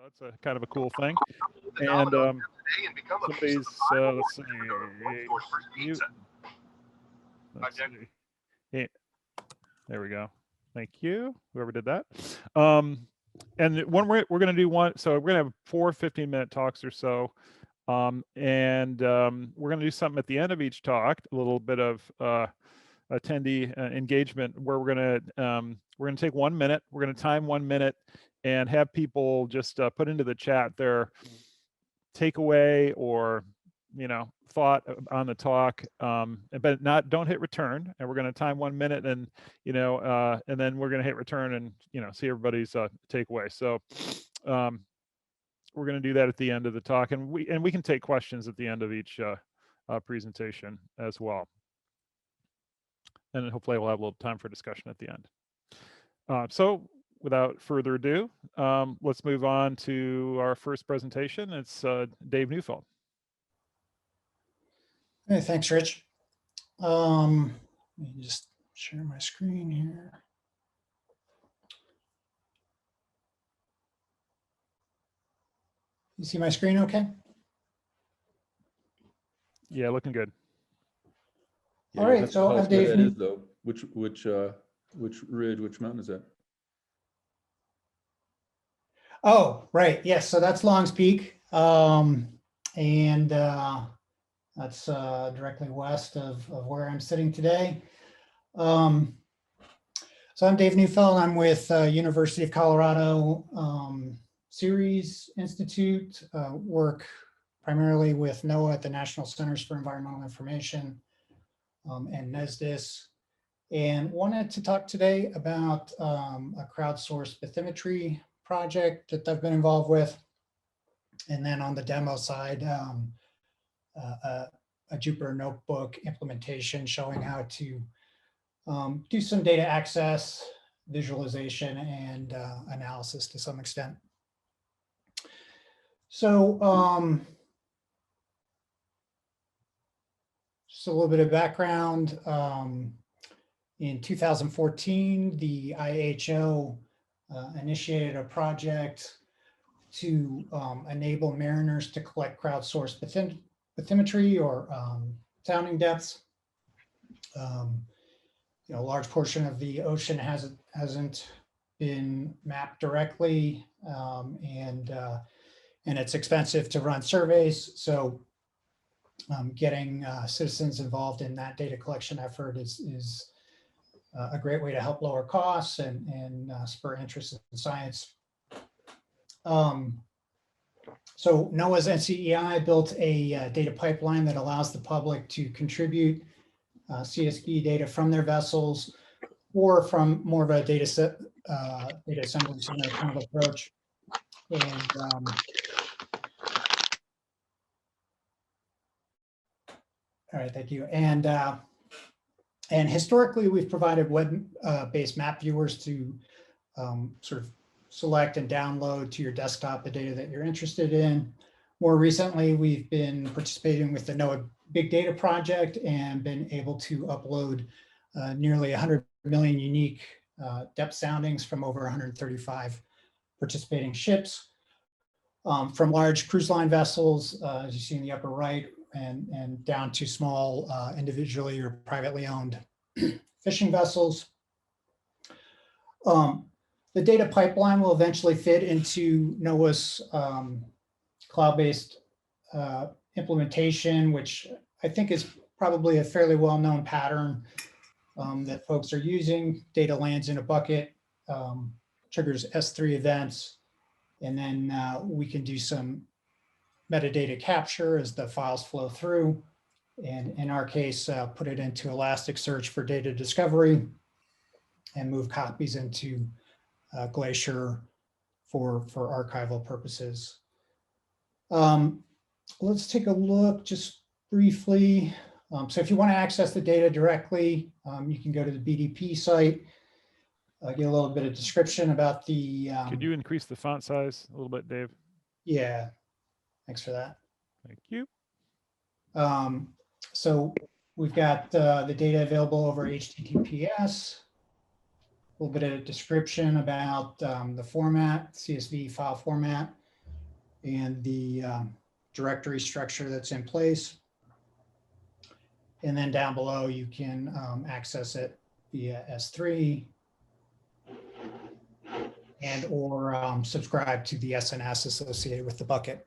it's a kind of a cool thing. And somebody's, let's see. Hey, there we go. Thank you, whoever did that. And one we're going to do one, so we're going to have 4 15-minute talks or so. We're going to do something at the end of each talk, a little bit of attendee engagement, where we're going to take 1 minute. We're going to time 1 minute and have people just put into the chat their takeaway or thought on the talk, but don't hit return. And we're going to time 1 minute, and and then we're going to hit return and see everybody's takeaway. So we're going to do that at the end of the talk, and we can take questions at the end of each presentation as well. And then hopefully we'll have a little time for discussion at the end. So without further ado, let's move on to our first presentation. It's Dave Neufeld. Hey, thanks, Rich. Let me just share my screen here. You see my screen okay? Yeah, looking good. Yeah, all right, so I'm Dave. That is, though. Which ridge, which mountain is that? Oh, right. Yes, so that's Long's Peak. And that's directly west of where I'm sitting today. So I'm Dave Neufeld. I'm with University of Colorado Ceres Institute, work primarily with NOAA at the National Centers for Environmental Information and NSIDC, and wanted to talk today about a crowdsourced bathymetry project that I've been involved with. And then on the demo side, a Jupyter notebook implementation showing how to do some data access, visualization, and analysis to some extent. So just a little bit of background. In 2014, the IHO initiated a project to enable mariners to collect crowdsourced bathymetry or sounding depths. A large portion of the ocean hasn't been mapped directly, and it's expensive to run surveys. So getting citizens involved in that data collection effort is a great way to help lower costs and spur interest in science. So NOAA's NCEI built a data pipeline that allows the public to contribute CSV data from their vessels or from more of a data assembly center kind of approach. And all right, thank you. And historically, we've provided web-based map viewers to sort of select and download to your desktop the data that you're interested in. More recently, we've been participating with the NOAA Big Data Project and been able to upload nearly 100 million unique depth soundings from over 135 participating ships, from large cruise line vessels, as you see in the upper right, and down to small individually or privately owned fishing vessels. The data pipeline will eventually fit into NOAA's cloud-based implementation, which I think is probably a fairly well-known pattern that folks are using. Data lands in a bucket, triggers S3 events, and then we can do some metadata capture as the files flow through. And in our case, put it into Elasticsearch for data discovery and move copies into Glacier for archival purposes. Let's take a look just briefly. So if you want to access the data directly, you can go to the BDP site, get a little bit of description about the... Could you increase the font size a little bit, Dave? Yeah, thanks for that. Thank you. So we've got the data available over HTTPS, a little bit of description about the format, CSV file format, and the directory structure that's in place. And then down below, you can access it via S3 and or subscribe to the SNS associated with the bucket.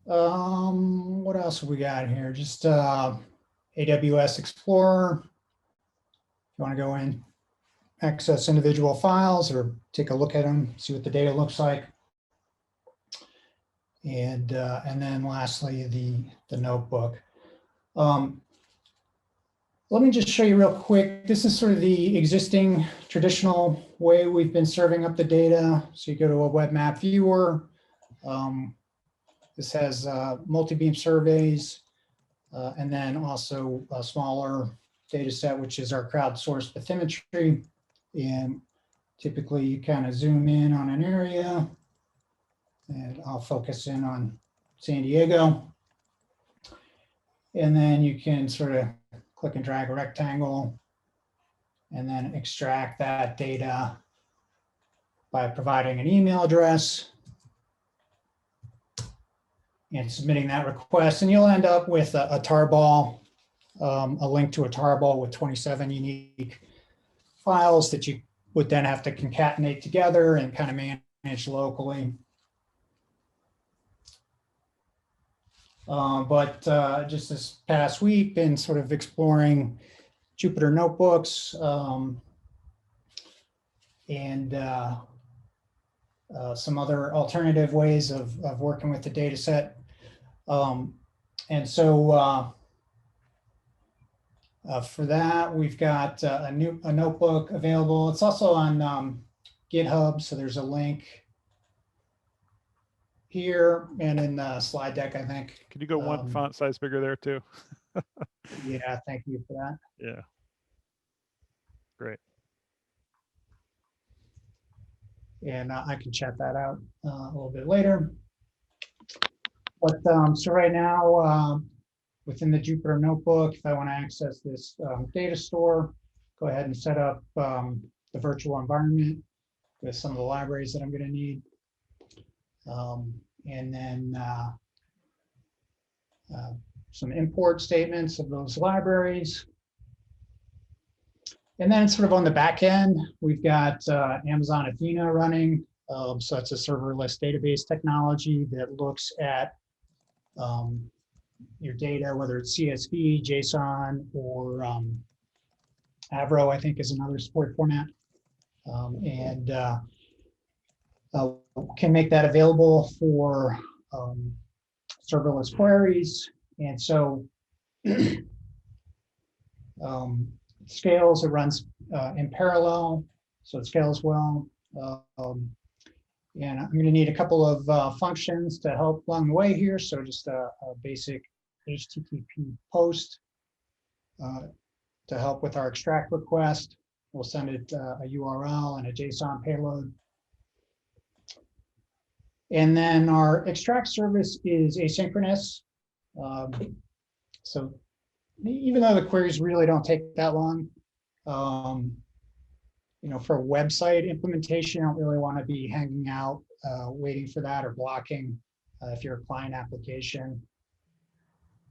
What else have we got here? Just AWS Explorer. If you want to go in, access individual files or take a look at them, see what the data looks like. And then lastly, the notebook. Let me just show you real quick. This is sort of the existing traditional way we've been serving up the data. So you go to a web map viewer. This has multi-beam surveys, and then also a smaller data set, which is our crowdsourced bathymetry. And typically you kind of zoom in on an area, and I'll focus in on San Diego. And then you can sort of click and drag a rectangle and then extract that data by providing an email address and submitting that request. And you'll end up with a tarball, a link to a tarball with 27 unique files that you would then have to concatenate together and kind of manage locally. But just this past week, been sort of exploring Jupyter notebooks and some other alternative ways of working with the data set. And so for that, we've got a notebook available. It's also on GitHub, so there's a link here and in the slide deck, I think. Could you go one font size bigger there too? Yeah, thank you for that. Yeah. Great. And I can chat that out a little bit later. But so right now, within the Jupyter notebook, if I want to access this data store, go ahead and set up the virtual environment with some of the libraries that I'm going to need. And then some import statements of those libraries. And then sort of on the back end, we've got Amazon Athena running. So it's a serverless database technology that looks at your data, whether it's CSV, JSON, or Avro, I think is another support format. And can make that available for serverless queries. And so it scales, it runs in parallel, so it scales well. And I'm going to need a couple of functions to help along the way here. So just a basic HTTP post to help with our extract request. We'll send it a URL and a JSON payload. And then our extract service is asynchronous. So even though the queries really don't take that long, you know, for a website implementation, you don't really want to be hanging out waiting for that or blocking if you're a client application.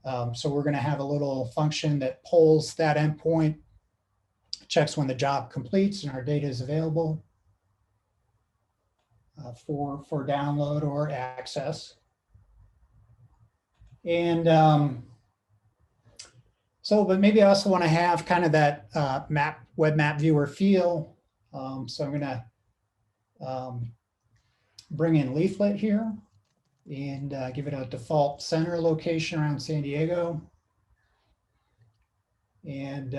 So we're going to have a little function that pulls that endpoint, checks when the job completes and our data is available for download or access. And so, but maybe I also want to have kind of that web map viewer feel. So I'm going to bring in Leaflet here and give it a default center location around San Diego. And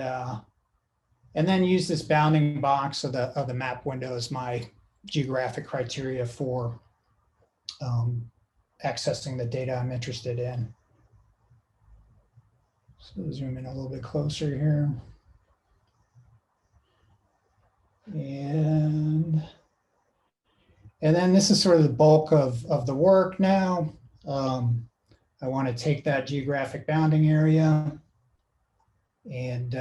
then use this bounding box of the map window as my geographic criteria for accessing the data I'm interested in. So zoom in a little bit closer here. And then this is sort of the bulk of the work now. I want to take that geographic bounding area and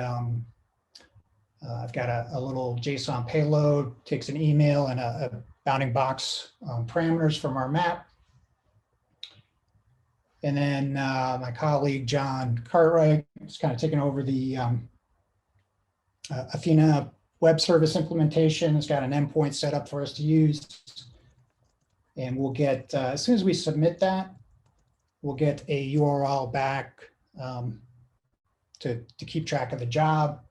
I've got a little JSON payload, takes an email and a bounding box parameters from our map. And then my colleague, John Cartwright, is kind of taking over the Athena web service implementation. It's got an endpoint set up for us to use. And we'll get, as soon as we submit that, we'll get a URL back to keep track of the job.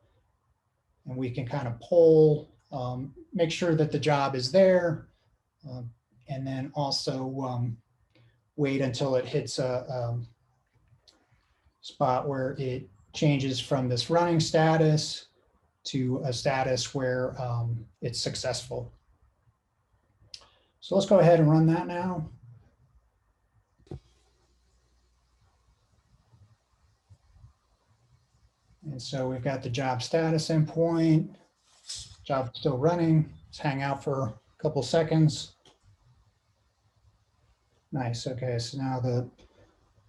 And we can kind of poll, make sure that the job is there. And then also wait until it hits a spot where it changes from this running status to a status where it's successful. So let's go ahead and run that now. And so we've got the job status endpoint, job still running. Let's hang out for a couple seconds. Nice, okay, so now the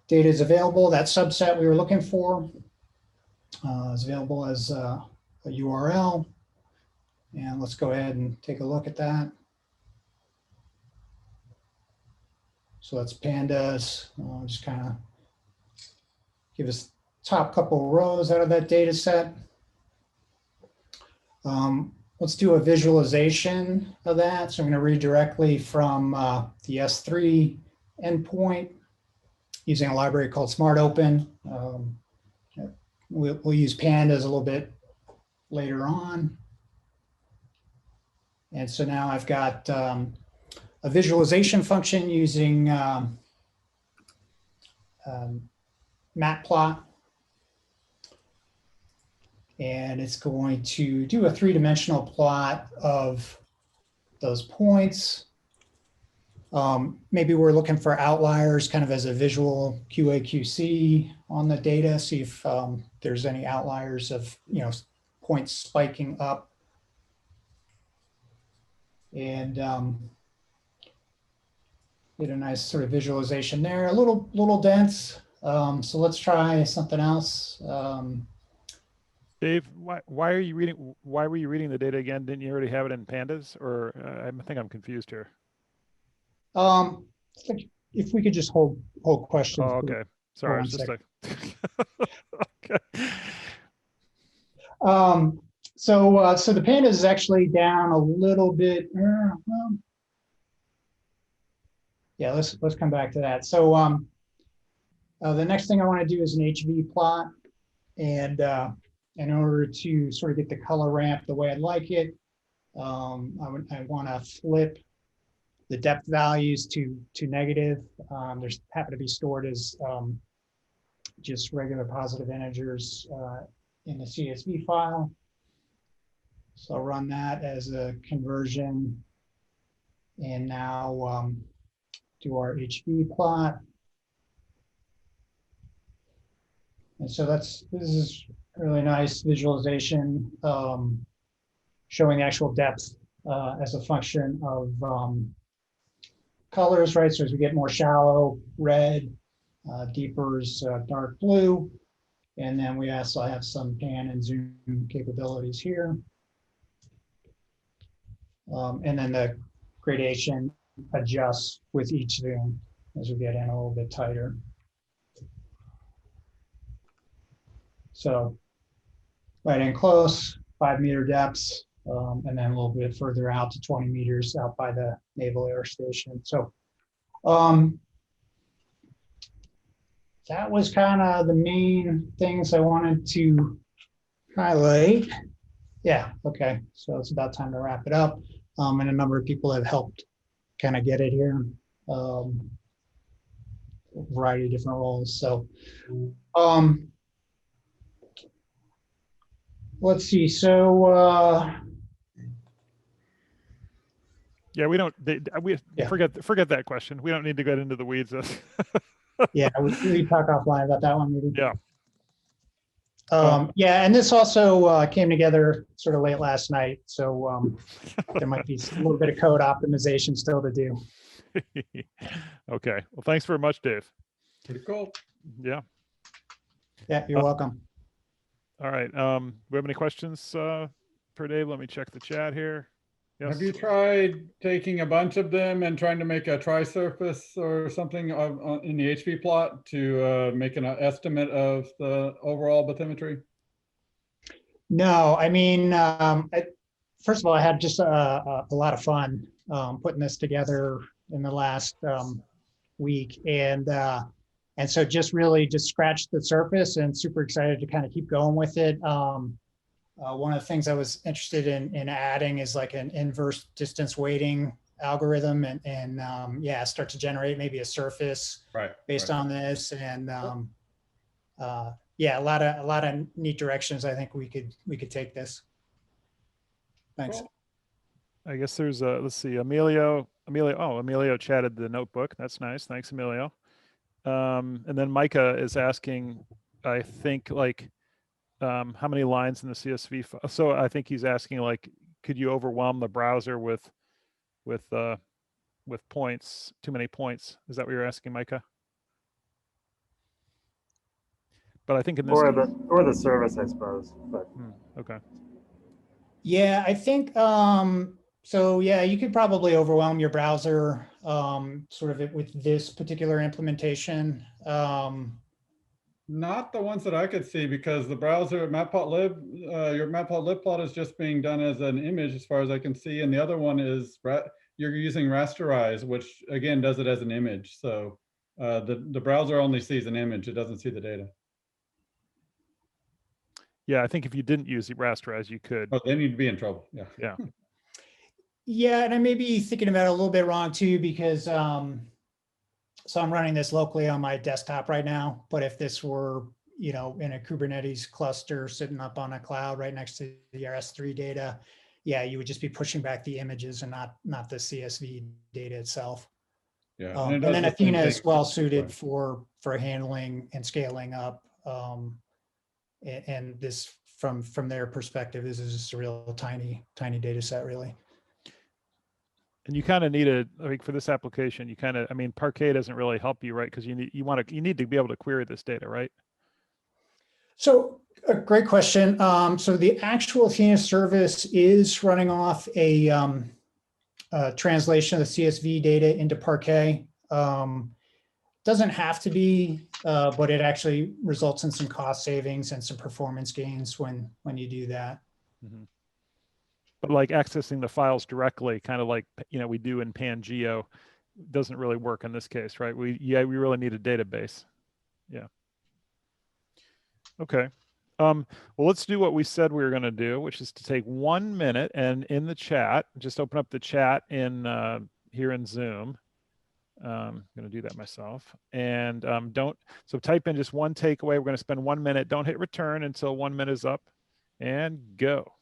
data is available. That subset we were looking for is available as a URL. And let's go ahead and take a look at that. So that's pandas. Just kind of give us top couple rows out of that data set. Let's do a visualization of that. So I'm going to read directly from the S3 endpoint using a library called SmartOpen. We'll use pandas a little bit later on. And so now I've got a visualization function using matplot. And it's going to do a three-dimensional plot of those points. Maybe we're looking for outliers kind of as a visual QA/QC on the data, see if there's any outliers of, points spiking up. And get a nice sort of visualization there, a little dense. So let's try something else. Dave, why are you reading? Why were you reading the data again? Didn't you already have it in pandas? Or I think I'm confused here. If we could just hold questions. Oh, okay. Sorry, it's just like okay. So the pandas is actually down a little bit. Yeah, let's come back to that. So the next thing I want to do is an HV plot, and in order to sort of get the color ramp the way I'd like it, I want to flip the depth values to negative. There's happen to be stored as just regular positive integers in the CSV file. So I'll run that as a conversion, and now do our HV plot. And so this is really nice visualization showing the actual depth as a function of colors, right? So as we get more shallow, red, deeper is dark blue. And then we also have some pan and zoom capabilities here. And then the gradation adjusts with each zoom as we get in a little bit tighter. So right in close, 5 meter depths, and then a little bit further out to 20 meters out by the Naval Air Station. So that was kind of the main things I wanted to highlight. Yeah, okay, so it's about time to wrap it up. And a number of people have helped kind of get it here. A variety of different roles. So let's see, so yeah, we don't. Forget that question. We don't need to get into the weeds. Yeah, we talk offline about that one maybe. Yeah. Yeah, and this also came together sort of late last night, so there might be a little bit of code optimization still to do. Okay. Well, thanks very much, Dave. Pretty cool. Yeah. Yeah, you're welcome. All right. We have any questions per Dave. Let me check the chat here. Yes. Have you tried taking a bunch of them and trying to make a tri-surface or something in the HP plot to make an estimate of the overall bathymetry? No, I mean, first of all, I had just a lot of fun putting this together in the last week, and so just really just scratched the surface and super excited to kind of keep going with it. One of the things I was interested in adding is like an inverse distance weighting algorithm, and yeah, start to generate maybe a surface based on this, and yeah, a lot of neat directions. I think we could take this. Thanks. Cool. I guess there's let's see, Emilio, Emilio chatted the notebook. That's nice. Thanks, Emilio. And then Micah is asking, I think, like, how many lines in the CSV file? So I think he's asking, like, could you overwhelm the browser with points, too many points? Is that what you're asking, Micah? But I think in this or case, the service, I suppose. But okay. Yeah, I think so. Yeah, you could probably overwhelm your browser sort of with this particular implementation. Not the ones that I could see, because the browser matplotlib, your matplotlib plot is just being done as an image as far as I can see. And the other one is you're using rasterize, which again does it as an image. So the browser only sees an image. It doesn't see the data. Yeah, I think if you didn't use the rasterize, you could. Oh, then you'd be in trouble. Yeah. Yeah. Yeah, and I may be thinking about it a little bit wrong too, because so I'm running this locally on my desktop right now, but if this were, you know, in a Kubernetes cluster sitting up on a cloud right next to the RS3 data, yeah, you would just be pushing back the images and not the CSV data itself. Yeah. And then Athena is well suited for handling and scaling up. And this, from their perspective, this is just a real tiny data set, really. And you kind of need I think for this application, you kind of, I mean, Parquet doesn't really help you, right? Because you need to be able to query this data, right? So a great question. So the actual Athena service is running off a translation of the CSV data into Parquet. Doesn't have to be, but it actually results in some cost savings and some performance gains when you do that. Mm-hmm. But like accessing the files directly, kind of like, you know, we do in Pangeo, doesn't really work in this case, right? We really need a database. Yeah. Okay. Well, let's do what we said we were going to do, which is to take 1 minute and in the chat, just open up the chat in here in Zoom. I'm going to do that myself. And so type in just one takeaway. We're going to spend 1 minute. Don't hit return until 1 minute is up, and go.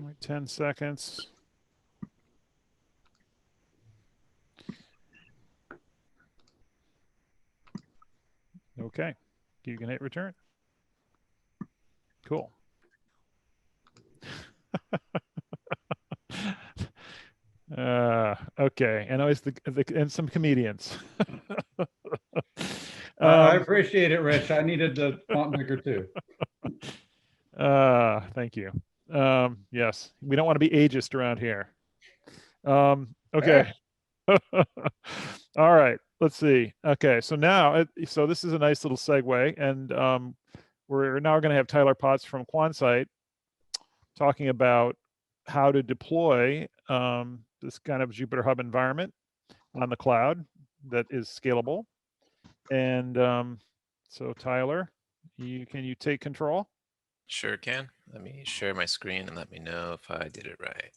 Like 10 seconds. Okay, you can hit return. Cool. Okay, and always and some comedians. I appreciate it, Rich. I needed the font bigger too. Thank you. Yes, we don't want to be ageist around here. Okay. All right, let's see. Okay, so now, so this is a nice little segue, and we're now going to have Tyler Potts from QuanSight talking about how to deploy this kind of JupyterHub environment on the cloud that is scalable. And So Tyler, can you take control? Sure can. Let me share my screen and let me know if I did it right.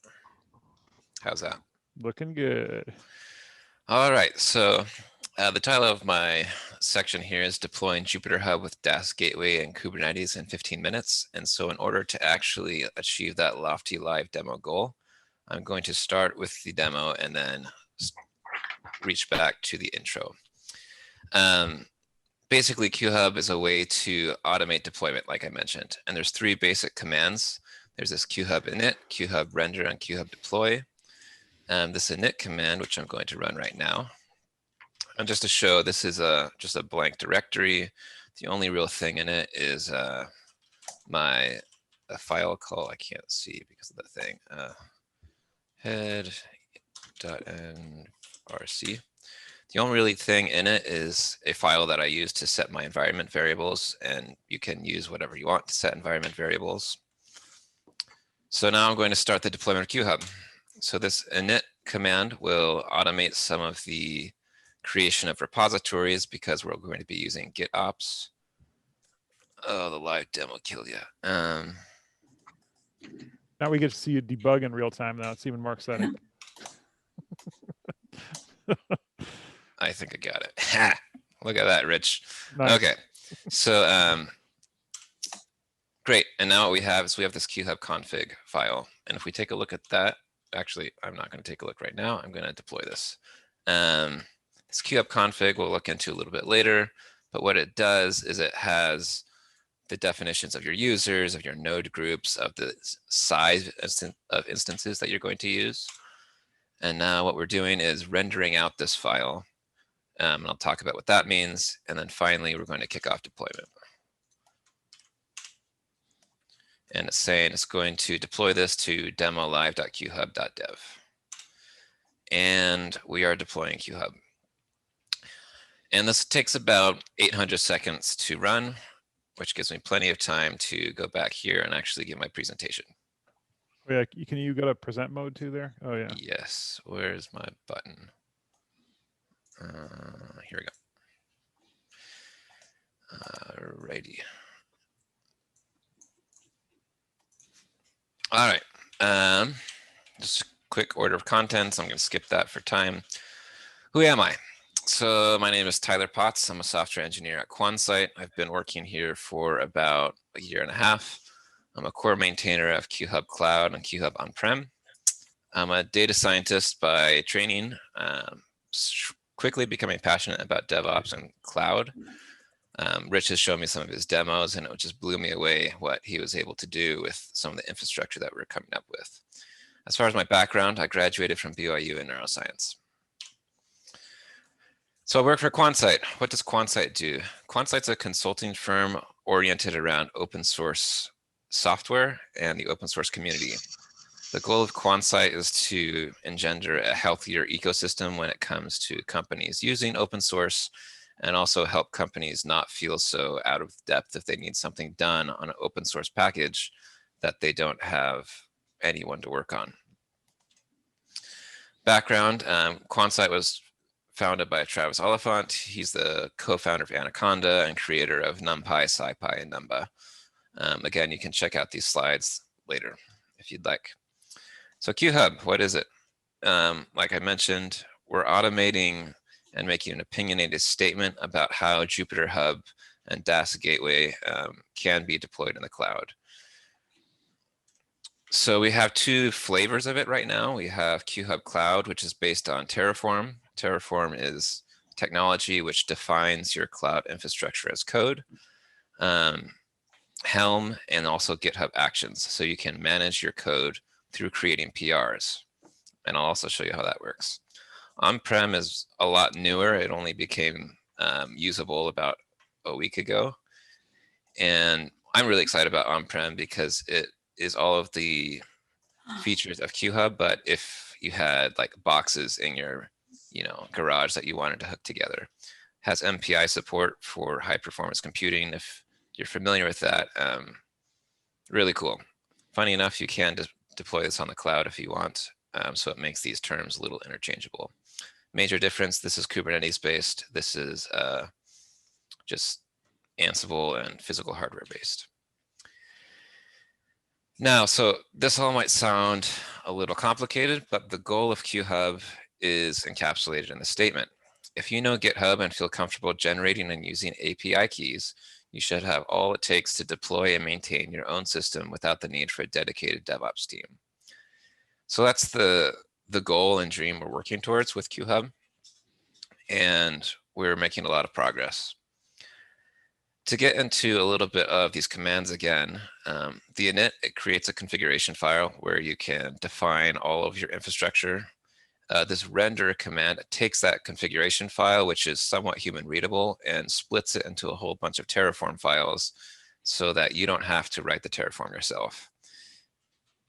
How's that? Looking good. All right, so the title of my section here is deploying JupyterHub with Dask Gateway and Kubernetes in 15 minutes. And so in order to actually achieve that lofty live demo goal, I'm going to start with the demo and then reach back to the intro. Basically, Qhub is a way to automate deployment, like I mentioned. And there's 3 basic commands. There's this Qhub init, Qhub render, and Qhub deploy. This init command, which I'm going to run right now. And just to show, this is just a blank directory. The only real thing in it is a file called, I can't see because of the thing, head.nrc. The only really thing in it is a file that I use to set my environment variables, and you can use whatever you want to set environment variables. So now I'm going to start the deployment of Qhub. So this init command will automate some of the creation of repositories because we're going to be using GitOps. Oh, the live demo killed you. Now we get to see you debug in real time. Now it's even more exciting. I think I got it. Ha! Look at that, Rich. Nice. Okay, so great. And now what we have is we have this Qhub config file. And if we take a look at that, actually, I'm not going to take a look right now. I'm going to deploy this. This Qhub config we'll look into a little bit later. But what it does is it has the definitions of your users, of your node groups, of the size of instances that you're going to use. And now what we're doing is rendering out this file. And I'll talk about what that means. And then finally, we're going to kick off deployment. And it's saying it's going to deploy this to demolive.qhub.dev. And we are deploying Qhub. And this takes about 800 seconds to run, which gives me plenty of time to go back here and actually give my presentation. Oh, yeah, can you go to present mode too there? Oh yeah. Yes, where's my button? Here we go. Alrighty. All right, just a quick order of contents. I'm going to skip that for time. Who am I? So my name is Tyler Potts. I'm a software engineer at QuanSight. I've been working here for about a year and a half. I'm a core maintainer of Qhub Cloud and Qhub On-Prem. I'm a data scientist by training, quickly becoming passionate about DevOps and cloud. Rich has shown me some of his demos, and it just blew me away what he was able to do with some of the infrastructure that we're coming up with. As far as my background, I graduated from BYU in neuroscience. So I work for QuanSight. What does QuanSight do? QuanSight's a consulting firm oriented around open source software and the open source community. The goal of QuanSight is to engender a healthier ecosystem when it comes to companies using open source, and also help companies not feel so out of depth if they need something done on an open source package that they don't have anyone to work on. Background, QuanSight was founded by Travis Oliphant. He's the co-founder of Anaconda and creator of NumPy, SciPy, and Numba. Again, you can check out these slides later if you'd like. So Qhub, what is it? Like I mentioned, we're automating and making an opinionated statement about how JupyterHub and Dask Gateway can be deployed in the cloud. So we have 2 flavors of it right now. We have Qhub Cloud, which is based on Terraform. Terraform is technology which defines your cloud infrastructure as code. Helm, and also GitHub Actions. So you can manage your code through creating PRs. And I'll also show you how that works. On-prem is a lot newer. It only became usable about a week ago. And I'm really excited about on-prem because it is all of the features of Qhub, but if you had like boxes in your garage that you wanted to hook together. It has MPI support for high performance computing. If you're familiar with that, really cool. Funny enough, you can deploy this on the cloud if you want. So it makes these terms a little interchangeable. Major difference, this is Kubernetes based. This is just Ansible and physical hardware based. Now, so this all might sound a little complicated, but the goal of Qhub is encapsulated in the statement. If you know GitHub and feel comfortable generating and using API keys, you should have all it takes to deploy and maintain your own system without the need for a dedicated DevOps team. So that's the goal and dream we're working towards with Qhub, and we're making a lot of progress. To get into a little bit of these commands again, the init, it creates a configuration file where you can define all of your infrastructure. This render command takes that configuration file, which is somewhat human readable, and splits it into a whole bunch of Terraform files so that you don't have to write the Terraform yourself.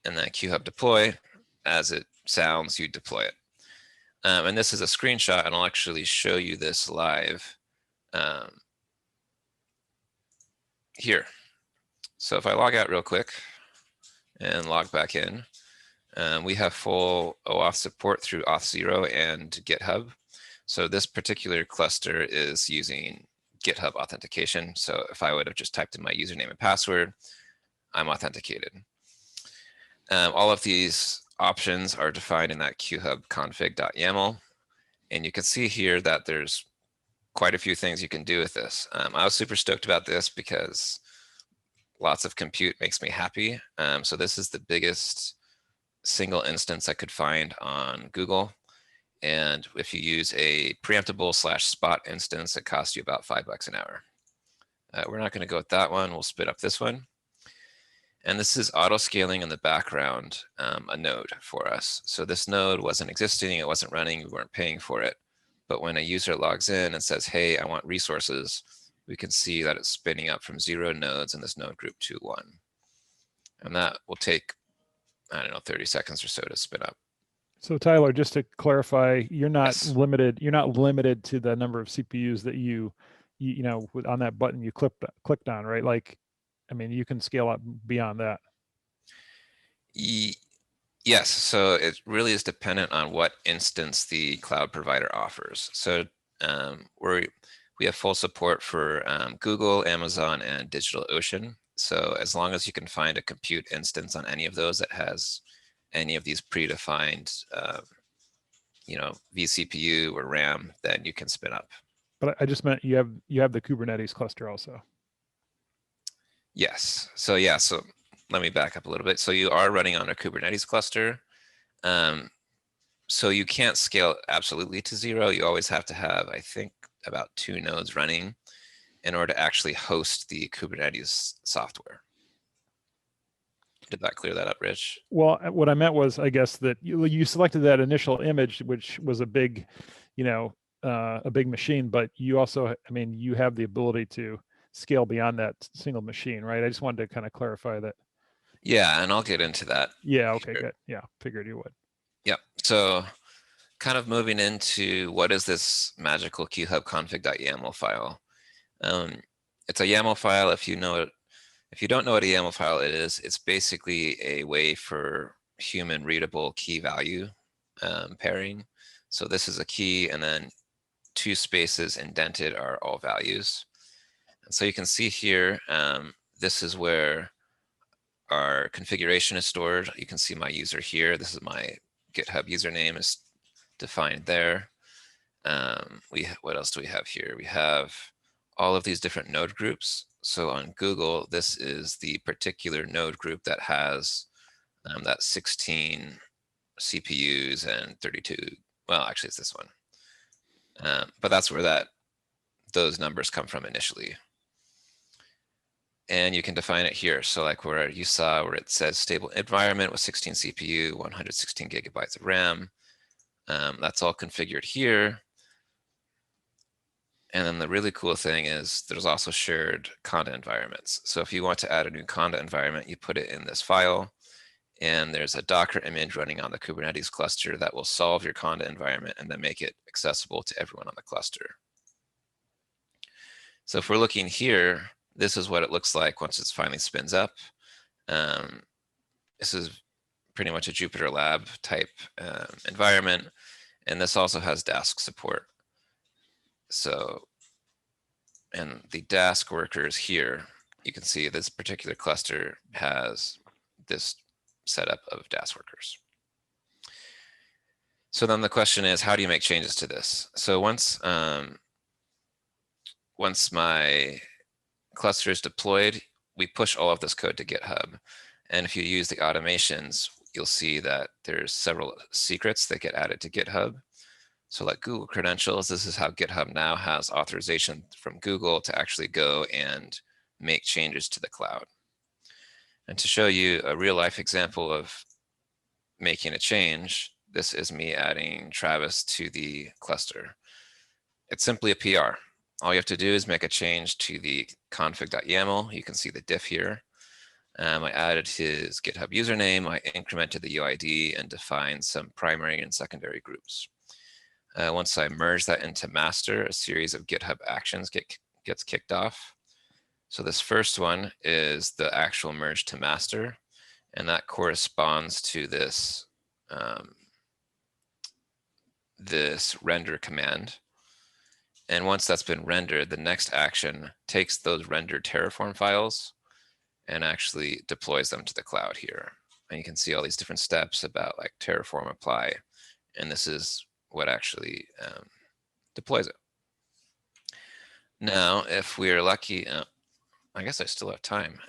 And then Qhub deploy, as it sounds, you deploy it. And this is a screenshot, and I'll actually show you this live here. So if I log out real quick and log back in, we have full OAuth support through Auth0 and GitHub. So this particular cluster is using GitHub authentication. So if I would have just typed in my username and password, I'm authenticated. All of these options are defined in that qhub config.yaml. And you can see here that there's quite a few things you can do with this. I was super stoked about this because lots of compute makes me happy. So this is the biggest single instance I could find on Google. And if you use a preemptible / spot instance, it costs you about $5 an hour. We're not going to go with that one. We'll spit up this one. And this is auto scaling in the background, a node for us. So this node wasn't existing, it wasn't running, we weren't paying for it. But when a user logs in and says, hey, I want resources, we can see that it's spinning up from 0 nodes in this node group to 1. And that will take, I don't know, 30 seconds or so to spin up. So Tyler, just to clarify, you're not Yes. limited. You're not limited to the number of CPUs that you know, on that button you clicked on, right? Like, I mean, you can scale up beyond that. Yes, so it really is dependent on what instance the cloud provider offers. So we have full support for Google, Amazon, and DigitalOcean. So as long as you can find a compute instance on any of those that has any of these predefined, vCPU or RAM, then you can spin up. But I just meant you have the Kubernetes cluster also. Yes. So yeah. So let me back up a little bit. So you are running on a Kubernetes cluster. So you can't scale absolutely to 0. You always have to have, I think, about 2 nodes running in order to actually host the Kubernetes software. Did that clear that up, Rich? Well, what I meant was, I guess that you selected that initial image, which was a big, a big machine, but you also, I mean, you have the ability to scale beyond that single machine, right? I just wanted to kind of clarify that. Yeah, and I'll get into that. Yeah, okay, here. good. Yeah, figured you would. Yep. So kind of moving into what is this magical qhub config.yaml file? It's a YAML file. If you don't know what a YAML file is, it's basically a way for human readable key value pairing. So this is a key, and then 2 spaces indented are all values. And so you can see here, this is where our configuration is stored. You can see my user here. This is my GitHub username is defined there. What else do we have here? We have all of these different node groups. So on Google, this is the particular node group that has that 16 CPUs and 32. Well, actually, it's this one. But that's where those numbers come from initially. And you can define it here. So like where you saw where it says stable environment with 16 CPU, 116 gigabytes of RAM. That's all configured here. And then the really cool thing is there's also shared Conda environments. So if you want to add a new Conda environment, you put it in this file. And there's a Docker image running on the Kubernetes cluster that will solve your Conda environment and then make it accessible to everyone on the cluster. So if we're looking here, this is what it looks like once it finally spins up. This is pretty much a Jupyter Lab type environment. And this also has Dask support. So And the Dask workers here, you can see this particular cluster has this setup of Dask workers. So then the question is, how do you make changes to this? So once my cluster is deployed, we push all of this code to GitHub. And if you use the automations, you'll see that there's several secrets that get added to GitHub. So like Google credentials, this is how GitHub now has authorization from Google to actually go and make changes to the cloud. And to show you a real life example of making a change, this is me adding Travis to the cluster. It's simply a PR. All you have to do is make a change to the config.yaml. You can see the diff here. I added his GitHub username. I incremented the UID and defined some primary and secondary groups. Once I merge that into master, a series of GitHub actions gets kicked off. So this first one is the actual merge to master, and that corresponds to this, this render command. And once that's been rendered, the next action takes those rendered Terraform files and actually deploys them to the cloud here. And you can see all these different steps about like Terraform apply, and this is what actually deploys it. Now, if we're lucky, I guess I still have time.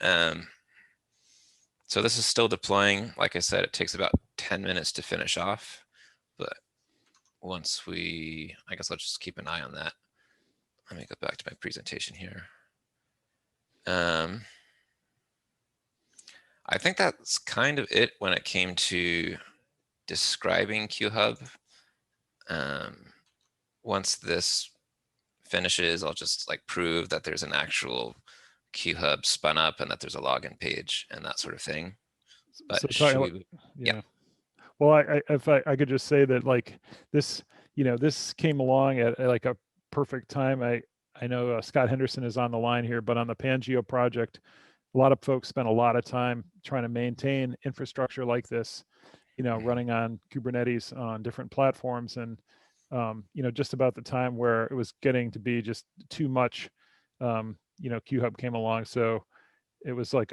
So this is still deploying. Like I said, it takes about 10 minutes to finish off, but once we, I guess I'll just keep an eye on that. Let me go back to my presentation here. I think that's kind of it when it came to describing Qhub. Once this finishes, I'll just like prove that there's an actual Qhub spun up and that there's a login page and that sort of thing. But So should talking we, yeah. Well, if I could just say that like this, you know, this came along at like a perfect time. I know Scott Henderson is on the line here, but on the Pangeo project, a lot of folks spent a lot of time trying to maintain infrastructure like this, you know, running on Kubernetes on different platforms, and you know, just about the time where it was getting to be just too much, you know, Qhub came along. So it was like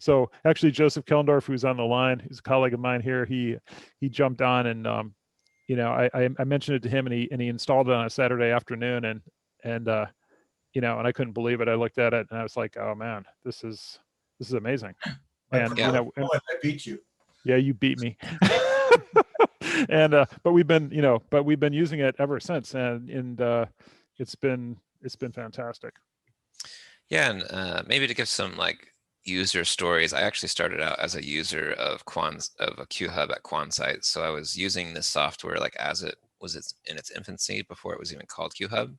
so actually Joseph Kellendorf, who's on the line, who's a colleague of mine here, he jumped on, and you know, I mentioned it to him, and he installed it on a Saturday afternoon, and you know, and I couldn't believe it. I looked at it and I was like, oh man, this is amazing. And you know, and, I beat you. yeah, you beat me. And but we've been, you know, using it ever since, and it's been fantastic. yeah, and maybe to give some like user stories, I actually started out as a user of a Qhub at QuanSight. So I was using this software like as it was in its infancy before it was even called Qhub.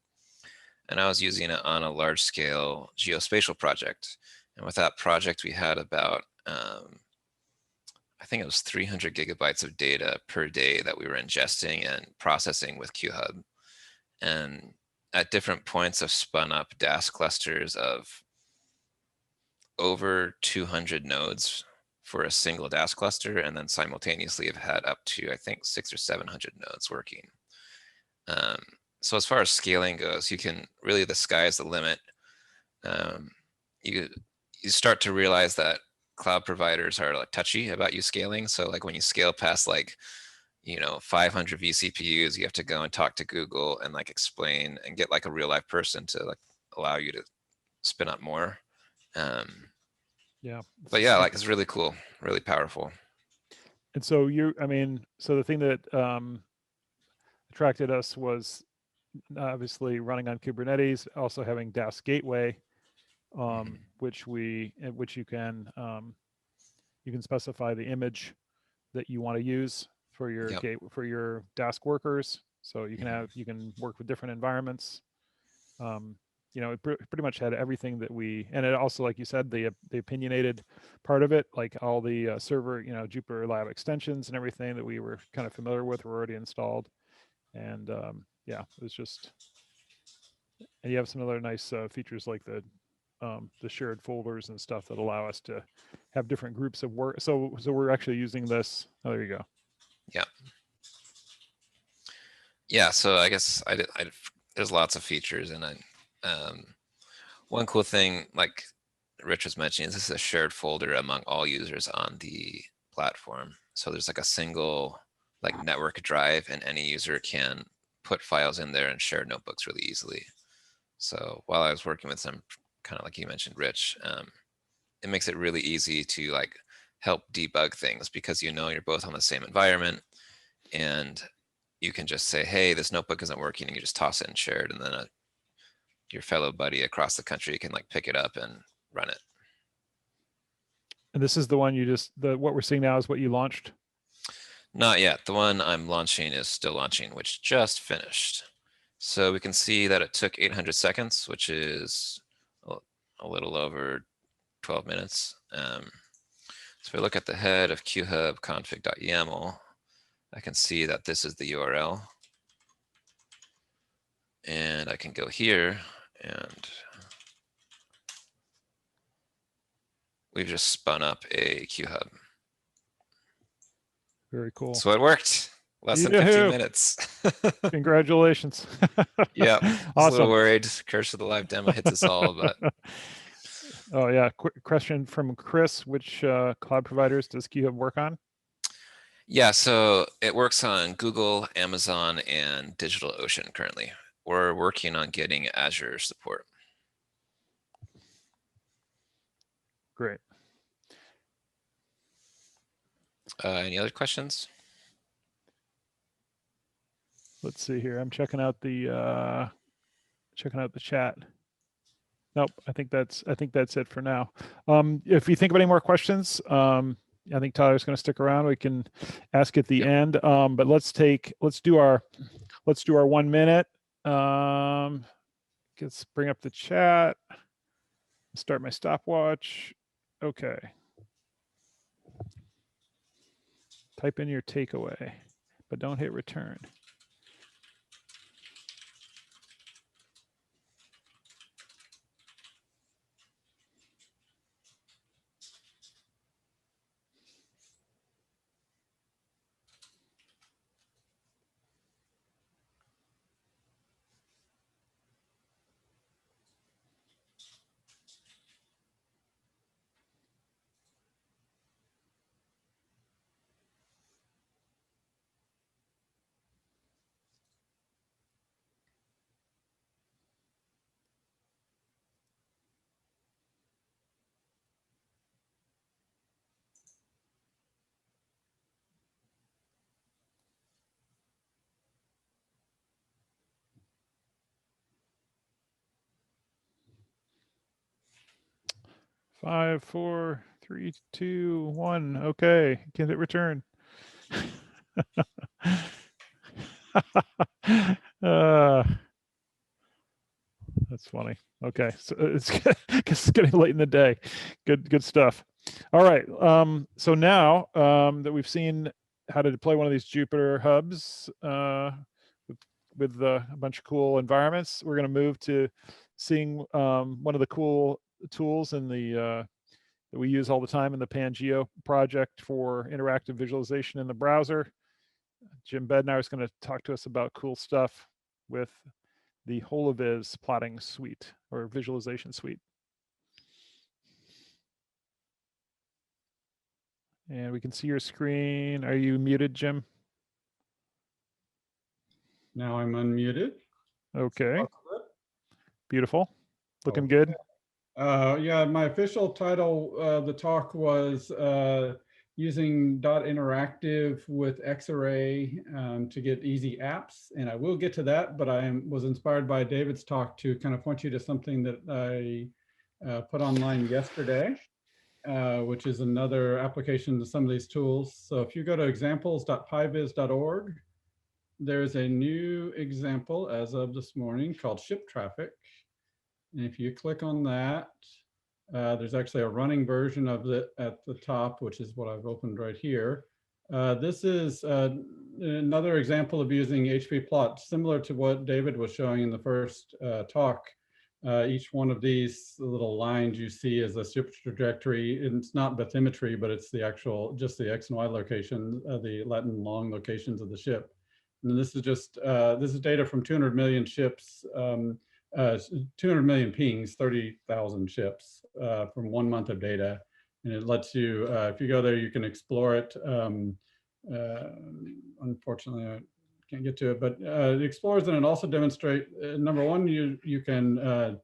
And I was using it on a large scale geospatial project. And with that project, we had about, I think it was 300 gigabytes of data per day that we were ingesting and processing with Qhub. And at different points, I've spun up Dask clusters of over 200 nodes for a single Dask cluster, and then simultaneously have had up to, I think, 600 or 700 nodes working. So as far as scaling goes, you can really, the sky is the limit. You start to realize that cloud providers are like touchy about you scaling. So like when you scale past like, you know, 500 vCPUs, you have to go and talk to Google and like explain and get like a real life person to like allow you to spin up more. Yeah. But yeah, like it's really cool, really powerful. And so I mean, so the thing that attracted us was obviously running on Kubernetes, also having Dask Gateway, which you can specify the image that you want to use for your for your Dask workers. So you can work with different environments. You know, it pretty much had everything that and it also, like you said, the opinionated part of it, like all the server, you know, JupyterLab extensions and everything that we were kind of familiar with were already installed. And yeah, it was just, and you have some other nice features like the shared folders and stuff that allow us to have different groups of work. So we're actually using this. Oh, there you go. Yeah. Yeah. So I guess there's lots of features, and One cool thing, like Rich was mentioning, is this is a shared folder among all users on the platform. So there's like a single like network drive, and any user can put files in there and share notebooks really easily. So while I was working with some, kind of like you mentioned, Rich, it makes it really easy to like help debug things, because you know you're both on the same environment, and you can just say, hey, this notebook isn't working, and you just toss it in shared, and then your fellow buddy across the country can like pick it up and run it. And this is the one you just, what we're seeing now is what you launched? Not yet. The one I'm launching is still launching, which just finished. So we can see that it took 800 seconds, which is a little over 12 minutes. So if I look at the head of Qhub config.yaml, I can see that this is the URL. And I can go here, and we've just spun up a Qhub. Very cool. So it worked. Less than 15 minutes. Congratulations. Yeah, I was a Awesome. little worried. Curse of the live demo hits us all, but Oh yeah, quick question from Chris: which cloud providers does Qhub work on? yeah, so it works on Google, Amazon, and DigitalOcean currently. We're working on getting Azure support. Great. Any other questions? Let's see here. I'm checking out the chat. Nope, I think that's it for now. If you think of any more questions, I think Tyler's going to stick around. We can ask at the end. But let's do our 1 minute. Let's bring up the chat. Start my stopwatch. Okay. Type in your takeaway, but don't hit return. Five, 4, 3, 2, 1. Okay, can it return? That's funny. Okay, so it's getting late in the day. Good stuff. All right. So now that we've seen how to deploy one of these Jupyter hubs with a bunch of cool environments, we're going to move to seeing one of the cool tools in the that we use all the time in the Pangeo project for interactive visualization in the browser. Jim Bednar is going to talk to us about cool stuff with the Holoviz plotting suite or visualization suite. And we can see your screen. Are you muted, Jim? Now I'm unmuted. Okay. Beautiful. Looking Okay. good. Yeah, my official title of the talk was using .interactive with Xarray to get easy apps, and I will get to that, but I was inspired by David's talk to kind of point you to something that I put online yesterday, which is another application to some of these tools. So if you go to examples.pyviz.org, there's a new example as of this morning called ship traffic. And if you click on that, there's actually a running version of it at the top, which is what I've opened right here. This is another example of using HP plot, similar to what David was showing in the first talk. Each one of these little lines you see is a ship trajectory. And it's not bathymetry, but it's the actual, just the X and Y location, the lat and long locations of the ship. And this is just, this is data from 200 million ships 200 million pings, 30,000 ships from 1 month of data. And it lets you, if you go there, you can explore it. Unfortunately, I can't get to it, but it explores and it also demonstrates, number one, you can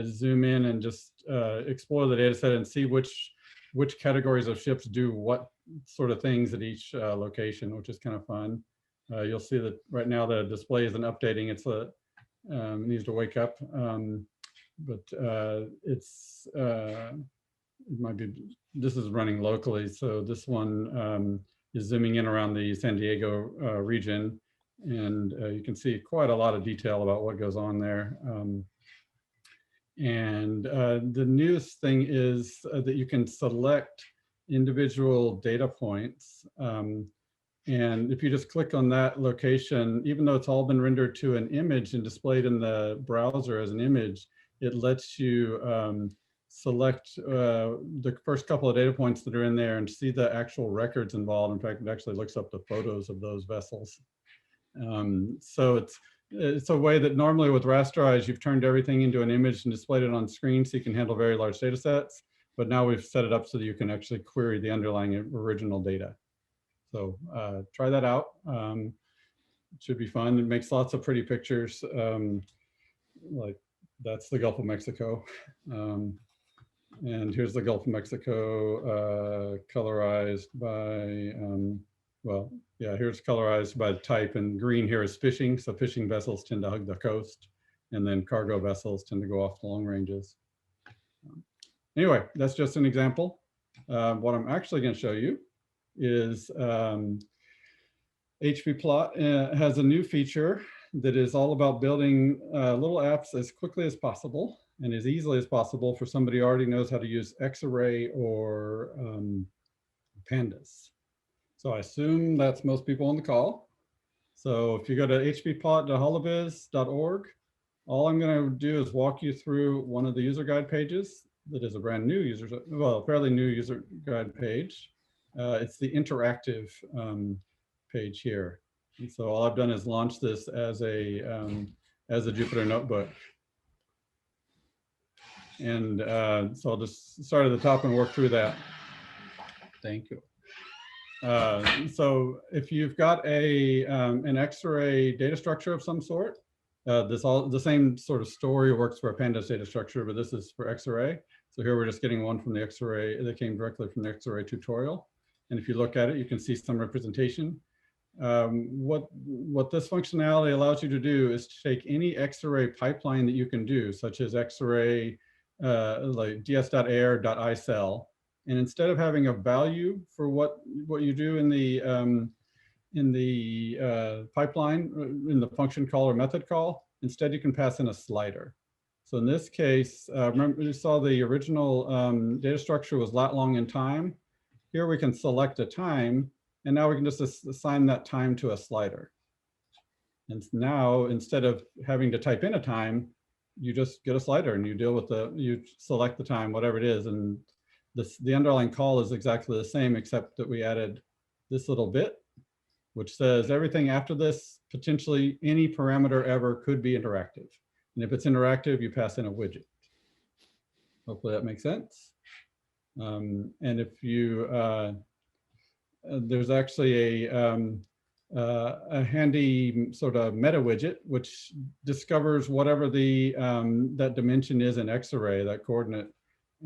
zoom in and just explore the data set and see which categories of ships do what sort of things at each location, which is kind of fun. You'll see that right now the display isn't updating. It's it needs to wake up, but it might be, this is running locally. So this one is zooming in around the San Diego region, and you can see quite a lot of detail about what goes on there. And the newest thing is that you can select individual data points. And if you just click on that location, even though it's all been rendered to an image and displayed in the browser as an image, it lets you select the first couple of data points that are in there and see the actual records involved. In fact, it actually looks up the photos of those vessels. So it's a way that normally with rasterize, you've turned everything into an image and displayed it on screen so you can handle very large data sets. But now we've set it up so that you can actually query the underlying original data. So try that out. It should be fun. It makes lots of pretty pictures. Like that's the Gulf of Mexico. And here's the Gulf of Mexico colorized by, well, yeah, here's colorized by type, and green here is fishing. So fishing vessels tend to hug the coast, and then cargo vessels tend to go off the long ranges. Anyway, that's just an example. What I'm actually going to show you is HPplot has a new feature that is all about building little apps as quickly as possible and as easily as possible for somebody who already knows how to use Xarray or pandas. So I assume that's most people on the call. So if you go to hpplot.holoviz.org, all I'm going to do is walk you through one of the user guide pages that is a brand new user, well, fairly new user guide page. It's the interactive page here. And so all I've done is launch this as a Jupyter notebook. And so I'll just start at the top and work through that. Thank you. So if you've got an Xarray data structure of some sort, the same sort of story works for a pandas data structure, but this is for Xarray. So here we're just getting one from the Xarray that came directly from the Xarray tutorial. And if you look at it, you can see some representation. What this functionality allows you to do is to take any Xarray pipeline that you can do, such as Xarray, like ds.air.icell, and instead of having a value for what you do in the pipeline, in the function call or method call, instead you can pass in a slider. So in this case, remember you saw the original data structure was lat long in time. Here we can select a time, and now we can just assign that time to a slider. And now, instead of having to type in a time, you just get a slider and you deal with you select the time, whatever it is. And the underlying call is exactly the same, except that we added this little bit, which says everything after this, potentially any parameter ever could be interactive. And if it's interactive, you pass in a widget. Hopefully that makes sense. And if you, there's actually a handy sort of meta widget, which discovers whatever that dimension is in Xarray, that coordinate,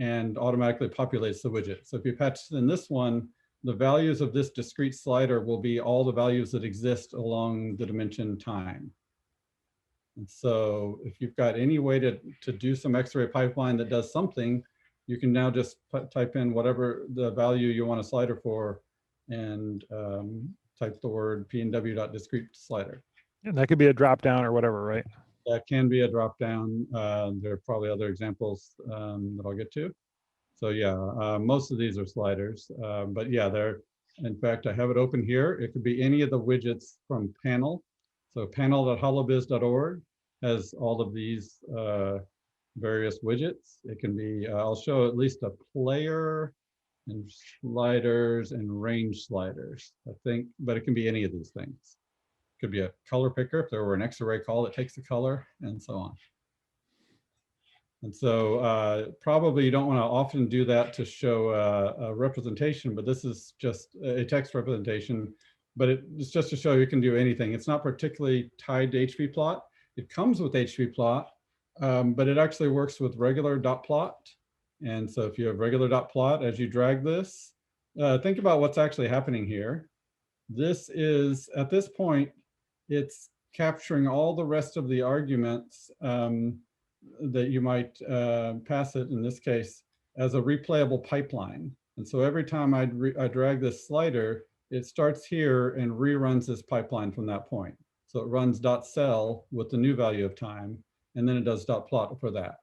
and automatically populates the widget. So if you patch in this one, the values of this discrete slider will be all the values that exist along the dimension time. And so if you've got any way to do some Xarray pipeline that does something, you can now just type in whatever the value you want a slider for and type the word pnw.discrete slider. And that could be a drop down or whatever, right? That can be a drop down. There are probably other examples that I'll get to. So yeah, most of these are sliders, but yeah, in fact, I have it open here. It could be any of the widgets from panel. So panel.holoviz.org has all of these various widgets. It can be, I'll show at least a player and sliders and range sliders, I think, but it can be any of these things. It could be a color picker if there were an Xarray call that takes the color, and so on. And so probably you don't want to often do that to show a representation, but this is just a text representation. But it's just to show you can do anything. It's not particularly tied to HPplot. It comes with HPplot, but it actually works with regular dot plot. And so if you have regular dot plot, as you drag this, think about what's actually happening here. This is, at this point, it's capturing all the rest of the arguments that you might pass it, in this case, as a replayable pipeline. And so every time I drag this slider, it starts here and reruns this pipeline from that point. So it runs .cell with the new value of time, and then it does .plot for that.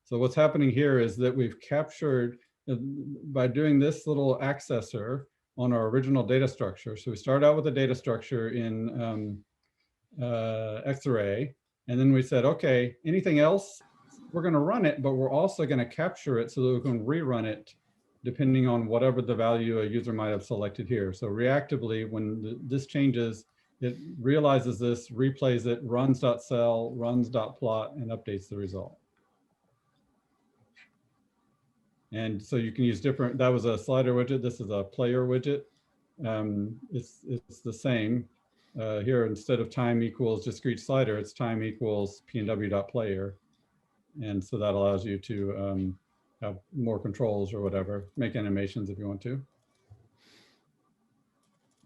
So what's happening here is that we've captured, by doing this little accessor on our original data structure. So we start out with a data structure in Xarray, and then we said, okay, anything else, we're going to run it, but we're also going to capture it so that we can rerun it depending on whatever the value a user might have selected here. So reactively, when this changes, it realizes this, replays it, runs .cell, runs .plot, and updates the result. And so you can use different, that was a slider widget, this is a player widget. It's the same. Here, instead of time equals discrete slider, it's time equals pnw.player. And so that allows you to have more controls or whatever, make animations if you want to.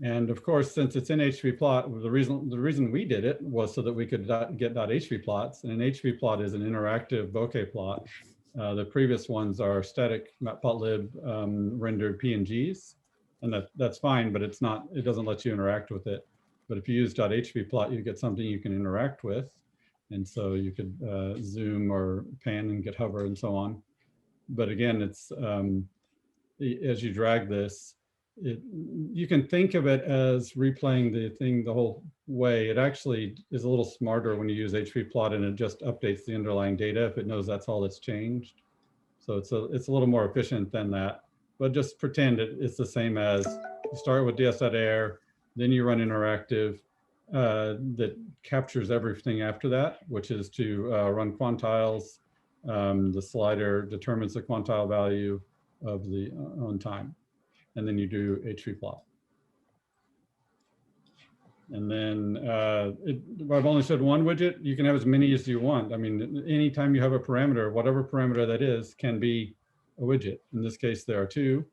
And of course, since it's in HPplot, the reason we did it was so that we could get .hpplots. And an HPplot is an interactive bokeh plot. The previous ones are static matplotlib rendered PNGs. And that's fine, but it's not, it doesn't let you interact with it. But if you use .hpplot, you get something you can interact with. And so you could zoom or pan and get hover and so on. But again, it's as you drag this, you can think of it as replaying the thing the whole way. It actually is a little smarter when you use HPplot, and it just updates the underlying data if it knows that's all that's changed. So it's a little more efficient than that. But just pretend it's the same as you start with ds.air, then you run interactive that captures everything after that, which is to run quantiles. The slider determines the quantile value of the on time. And then you do HPplot. And then I've only showed one widget. You can have as many as you want. I mean, anytime you have a parameter, whatever parameter that is, can be a widget. In this case, there are two.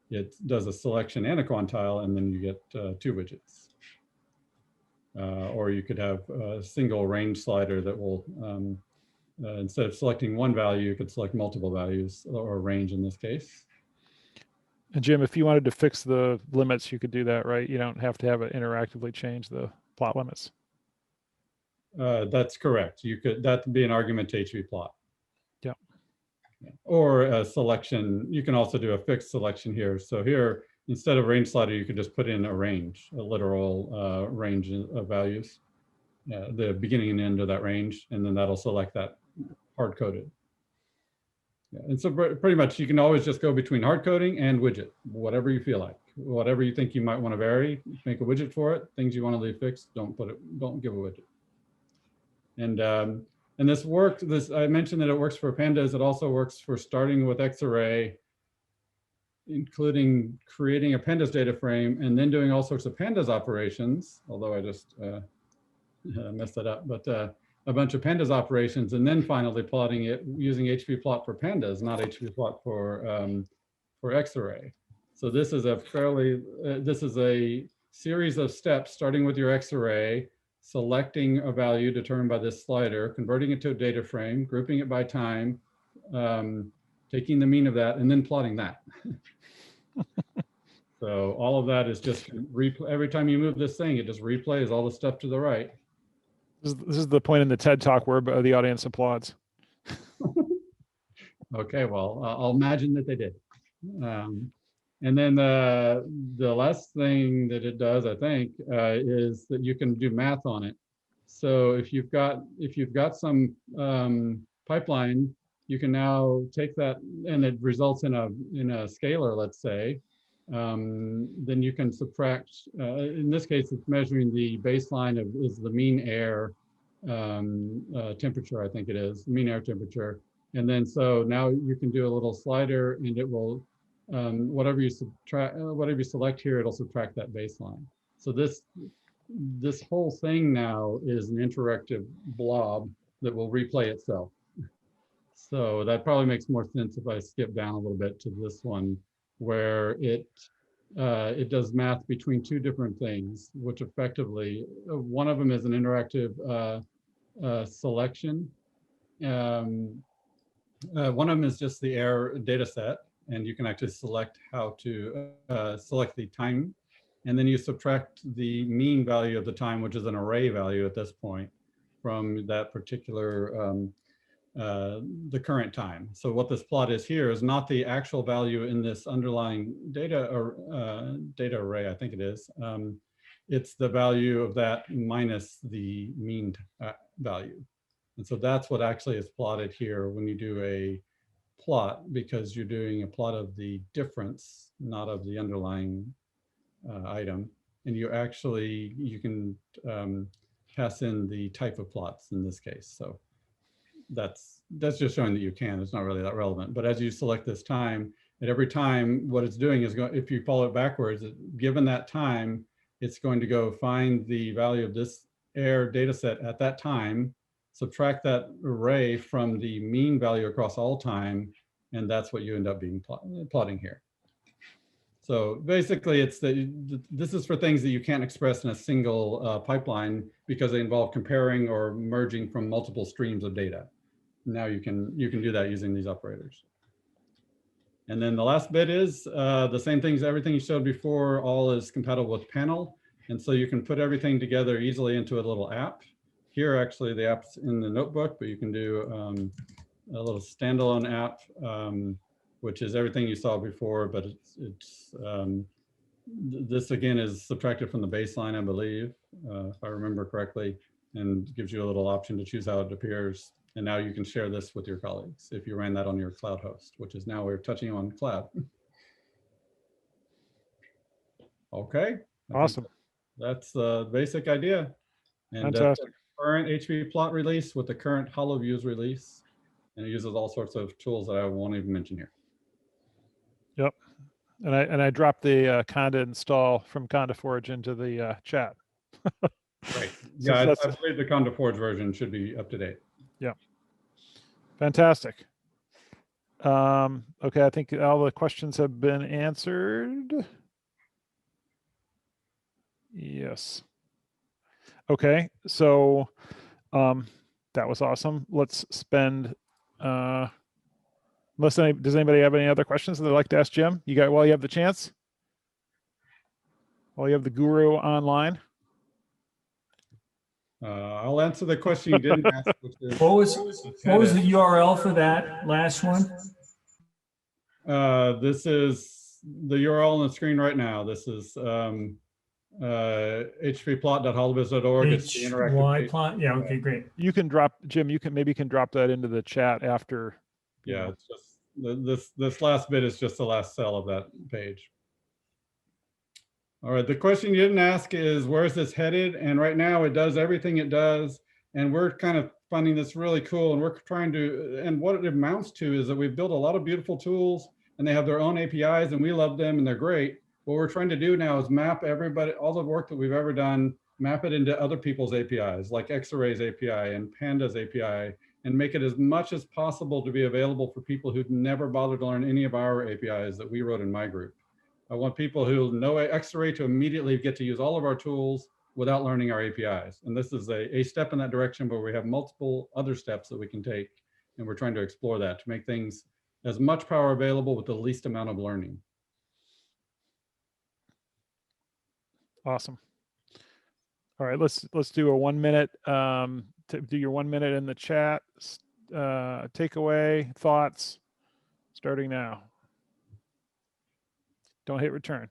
It does a selection and a quantile, and then you get two widgets. Or you could have a single range slider that will, instead of selecting one value, you could select multiple values, or a range in this case. And Jim, if you wanted to fix the limits, you could do that, right? You don't have to have it interactively change the plot limits. That's correct. You could, that'd be an argument to HPplot. Yeah. Or a selection. You can also do a fixed selection here. So here, instead of range slider, you could just put in a range, a literal range of values, the beginning and end of that range, and then that'll select that hard-coded. Yeah, and so pretty much you can always just go between hard coding and widget, whatever you feel like, whatever you think you might want to vary, make a widget for it. Things you want to leave fixed, don't give a widget. And this works. I mentioned that it works for pandas. It also works for starting with Xarray, including creating a pandas data frame and then doing all sorts of pandas operations. Although I just messed that up, but a bunch of pandas operations, and then finally plotting it using HPplot for pandas, not HPplot for Xarray. So this is a series of steps starting with your Xarray, selecting a value determined by this slider, converting it to a data frame, grouping it by time, taking the mean of that, and then plotting that. So all of that is just every time you move this thing, it just replays all the stuff to the right. This is the point in the TED Talk where the audience applauds. Okay, well, I'll imagine that they did. And then the last thing that it does, I think, is that you can do math on it. So if you've got some pipeline, you can now take that, and it results in a scalar, let's say. Then you can subtract. In this case, it's measuring the baseline of is the mean error temperature, I think it is, mean air temperature. And then so now you can do a little slider and it will, whatever you select here, it'll subtract that baseline. So this whole thing now is an interactive blob that will replay itself. So that probably makes more sense if I skip down a little bit to this one, where it does math between two different things, which effectively, one of them is an interactive selection. One of them is just the air data set, and you can actually select how to select the time. And then you subtract the mean value of the time, which is an array value at this point, from that particular the current time. So what this plot is here is not the actual value in this underlying data or data array, I think it is. It's the value of that minus the mean value. And so that's what actually is plotted here when you do a plot, because you're doing a plot of the difference, not of the underlying item. And you can pass in the type of plots in this case. So that's just showing that you can. It's not really that relevant. But as you select this time, at every time, what it's doing is if you follow it backwards, given that time, it's going to go find the value of this air data set at that time, subtract that array from the mean value across all time, and that's what you end up being plotting here. So basically, this is for things that you can't express in a single pipeline because they involve comparing or merging from multiple streams of data. Now you can do that using these operators. And then the last bit is the same things, everything you showed before, all is compatible with panel. And so you can put everything together easily into a little app. Here, actually, the app's in the notebook, but you can do a little standalone app, which is everything you saw before, but this again is subtracted from the baseline, I believe, if I remember correctly, and gives you a little option to choose how it appears. And now you can share this with your colleagues if you ran that on your cloud host, which is now we're touching on cloud. Okay. Awesome. That's the basic idea. And Fantastic. Current HV plot release with the current Holoviz release. And it uses all sorts of tools that I won't even mention here. Yep. And I dropped the Conda install from Conda Forge into the chat. Right. So Yeah, that's I believe the Conda Forge version should be up to date. Yeah. Fantastic. Okay, I think all the questions have been answered. Yes. Okay, so that was awesome. Let's spend does anybody have any other questions that they'd like to ask Jim? You got while you have the chance? While you have the guru online? I'll answer the question you didn't ask, which is What was the URL for that last one? this is the URL on the screen right now. This is hvplot.holoviz.org. It's the interactive page. plot. Yeah. Okay. Great. You can drop, Jim. You can drop that into the chat after. Yeah, it's just this last bit is just the last cell of that page. All right, the question you didn't ask is where's this headed? And right now it does everything it does. And we're kind of finding this really cool. And we're trying to, and what it amounts to is that we've built a lot of beautiful tools and they have their own APIs and we love them and they're great. What we're trying to do now is map everybody, all the work that we've ever done, map it into other people's APIs, like Xarray's API and Panda's API, and make it as much as possible to be available for people who'd never bothered to learn any of our APIs that we wrote in my group. I want people who know Xarray to immediately get to use all of our tools without learning our APIs. And this is a step in that direction, but we have multiple other steps that we can take. And we're trying to explore that to make things as much power available with the least amount of learning. Awesome. All right, let's do a 1 minute, do your 1 minute in the chat. Takeaway, thoughts, starting now. Don't hit return.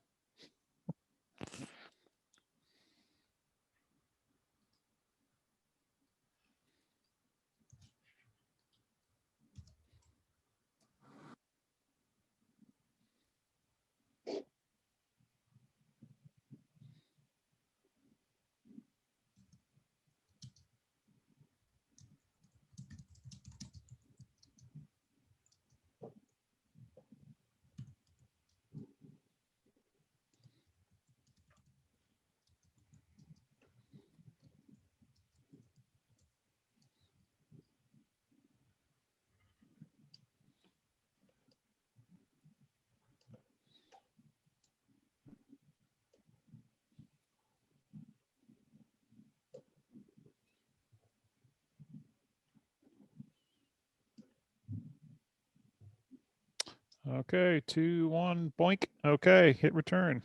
Okay, 2, 1, boink. Okay, hit return.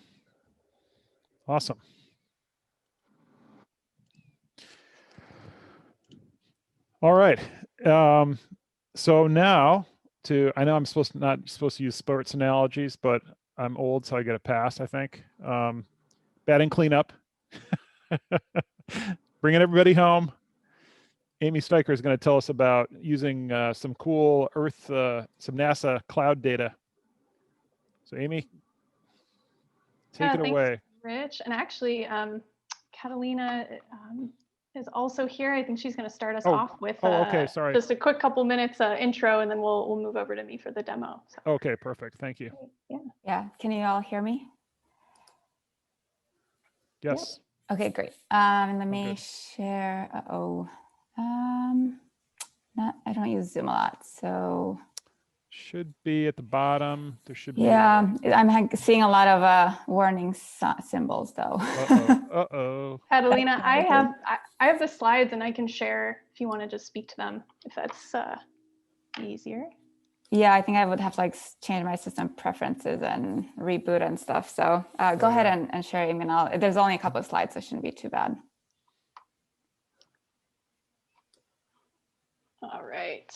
Awesome. All right. So now I know I'm not supposed to use sports analogies, but I'm old, so I get a pass, I think. Batting cleanup. Bringing everybody home. Amy Steiker is going to tell us about using some cool Earth, some NASA cloud data. So Amy, take it away. Rich. And actually, Catalina is also here. I think she's going to start us off with okay, sorry. just a quick couple minutes intro, and then we'll move over to me for the demo. So. Okay, perfect. Thank you. Yeah. Can you all hear me? Yes. Okay, great. Let me share. I don't use Zoom a lot, so. Should be at the bottom. There should be. Yeah, I'm seeing a lot of warning symbols though. Uh-oh. Catalina, I have the slides and I can share if you want to just speak to them, if that's easier. Yeah, I think I would have to like change my system preferences and reboot and stuff. So go ahead and share, Amy. There's only a couple of slides, so it shouldn't be too bad. All right.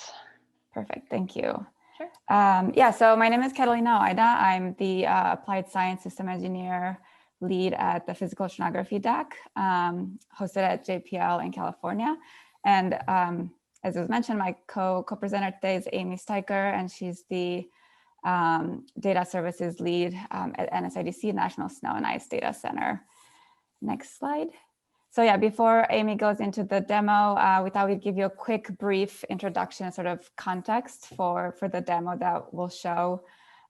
Perfect, thank you. Sure. Yeah, so my name is Catalina Oaida. I'm the Applied Science System Engineer lead at the Physical Oceanography DAC, hosted at JPL in California. And as was mentioned, my co-presenter today is Amy Steiker, and she's the Data Services lead at NSIDC, National Snow and Ice Data Center. Next slide. So yeah, before Amy goes into the demo, we thought we'd give you a quick, brief introduction, sort of context for the demo that we'll show.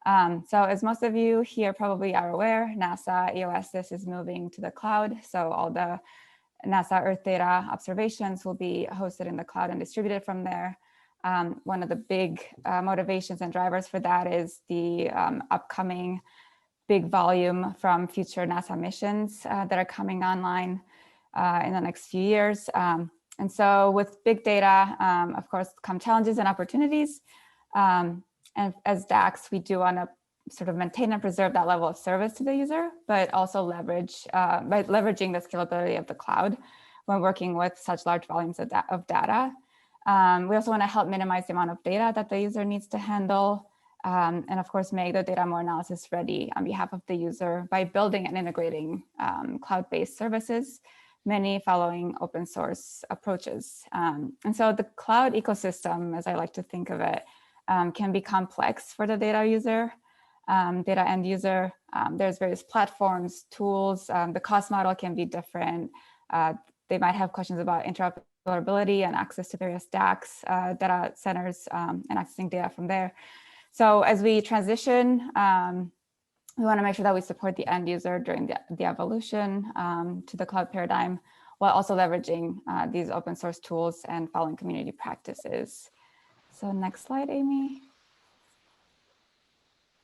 So as most of you here probably are aware, NASA EOSIS is moving to the cloud. So all the NASA Earth data observations will be hosted in the cloud and distributed from there. One of the big motivations and drivers for that is the upcoming big volume from future NASA missions that are coming online in the next few years. And so with big data, of course, come challenges and opportunities. And as DACs, we do want to sort of maintain and preserve that level of service to the user, but also by leveraging the scalability of the cloud when working with such large volumes of data. We also want to help minimize the amount of data that the user needs to handle. And of course, make the data more analysis ready on behalf of the user by building and integrating cloud-based services, many following open source approaches. And so the cloud ecosystem, as I like to think of it, can be complex for the data user, data end user. There's various platforms, tools. The cost model can be different. They might have questions about interoperability and access to various DACs, data centers, and accessing data from there. So as we transition, we want to make sure that we support the end user during the evolution to the cloud paradigm, while also leveraging these open source tools and following community practices. So next slide, Amy.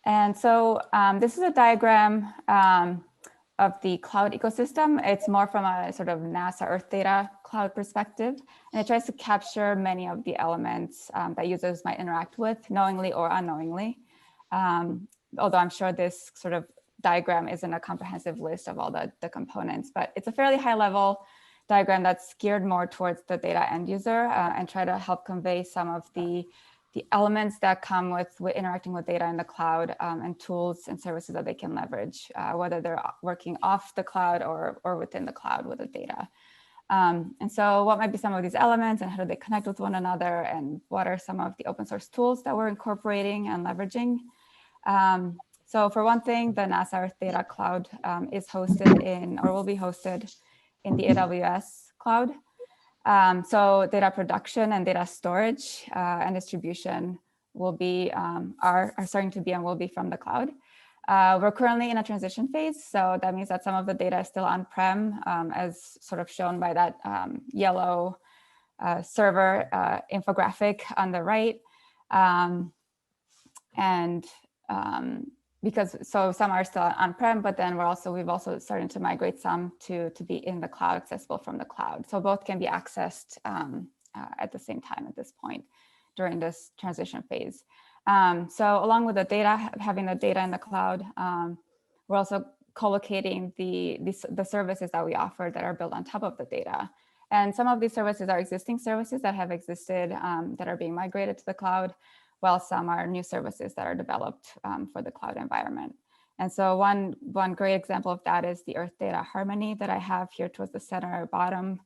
And so this is a diagram of the cloud ecosystem. It's more from a sort of NASA Earth data cloud perspective, and it tries to capture many of the elements that users might interact with, knowingly or unknowingly. Although I'm sure this sort of diagram isn't a comprehensive list of all the components, but it's a fairly high level diagram that's geared more towards the data end user and try to help convey some of the elements that come with interacting with data in the cloud and tools and services that they can leverage, whether they're working off the cloud or within the cloud with the data. And so what might be some of these elements and how do they connect with one another, and what are some of the open source tools that we're incorporating and leveraging? So for one thing, the NASA Earth Data Cloud is hosted in, or will be hosted in the AWS cloud. So data production and data storage and distribution will be, are starting to be and will be from the cloud. We're currently in a transition phase. So that means that some of the data is still on-prem, as sort of shown by that yellow server infographic on the right. Because some are still on-prem, but then we've also started to migrate some to be in the cloud, accessible from the cloud. So both can be accessed at the same time at this point during this transition phase. So along with the data, having the data in the cloud, we're also co-locating the services that we offer that are built on top of the data. And some of these services are existing services that have existed that are being migrated to the cloud, while some are new services that are developed for the cloud environment. And so one great example of that is the Earth Data Harmony that I have here towards the center bottom.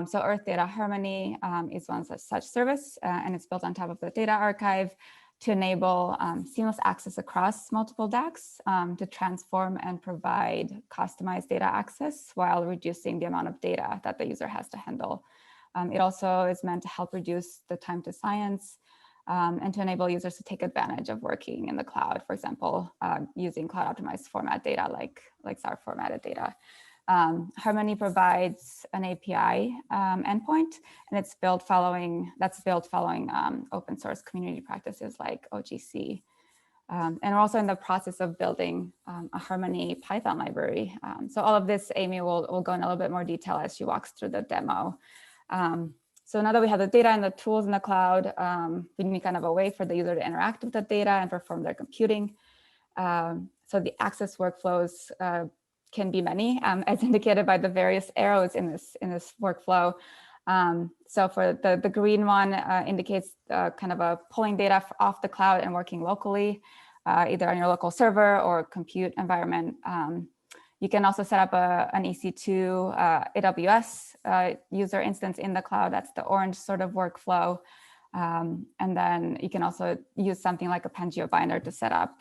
So Earth Data Harmony is one such service, and it's built on top of the data archive to enable seamless access across multiple DACs to transform and provide customized data access while reducing the amount of data that the user has to handle. It also is meant to help reduce the time to science and to enable users to take advantage of working in the cloud, for example, using cloud optimized format data like Xarray formatted data. Harmony provides an API endpoint, and it's built following open source community practices like OGC. And we're also in the process of building a Harmony Python library. So all of this, Amy will go in a little bit more detail as she walks through the demo. So now that we have the data and the tools in the cloud, we need kind of a way for the user to interact with the data and perform their computing. So the access workflows can be many, as indicated by the various arrows in this workflow. So for the green one indicates kind of a pulling data off the cloud and working locally, either on your local server or compute environment. You can also set up an EC2 AWS user instance in the cloud. That's the orange sort of workflow. And then you can also use something like a Pangeo binder to set up,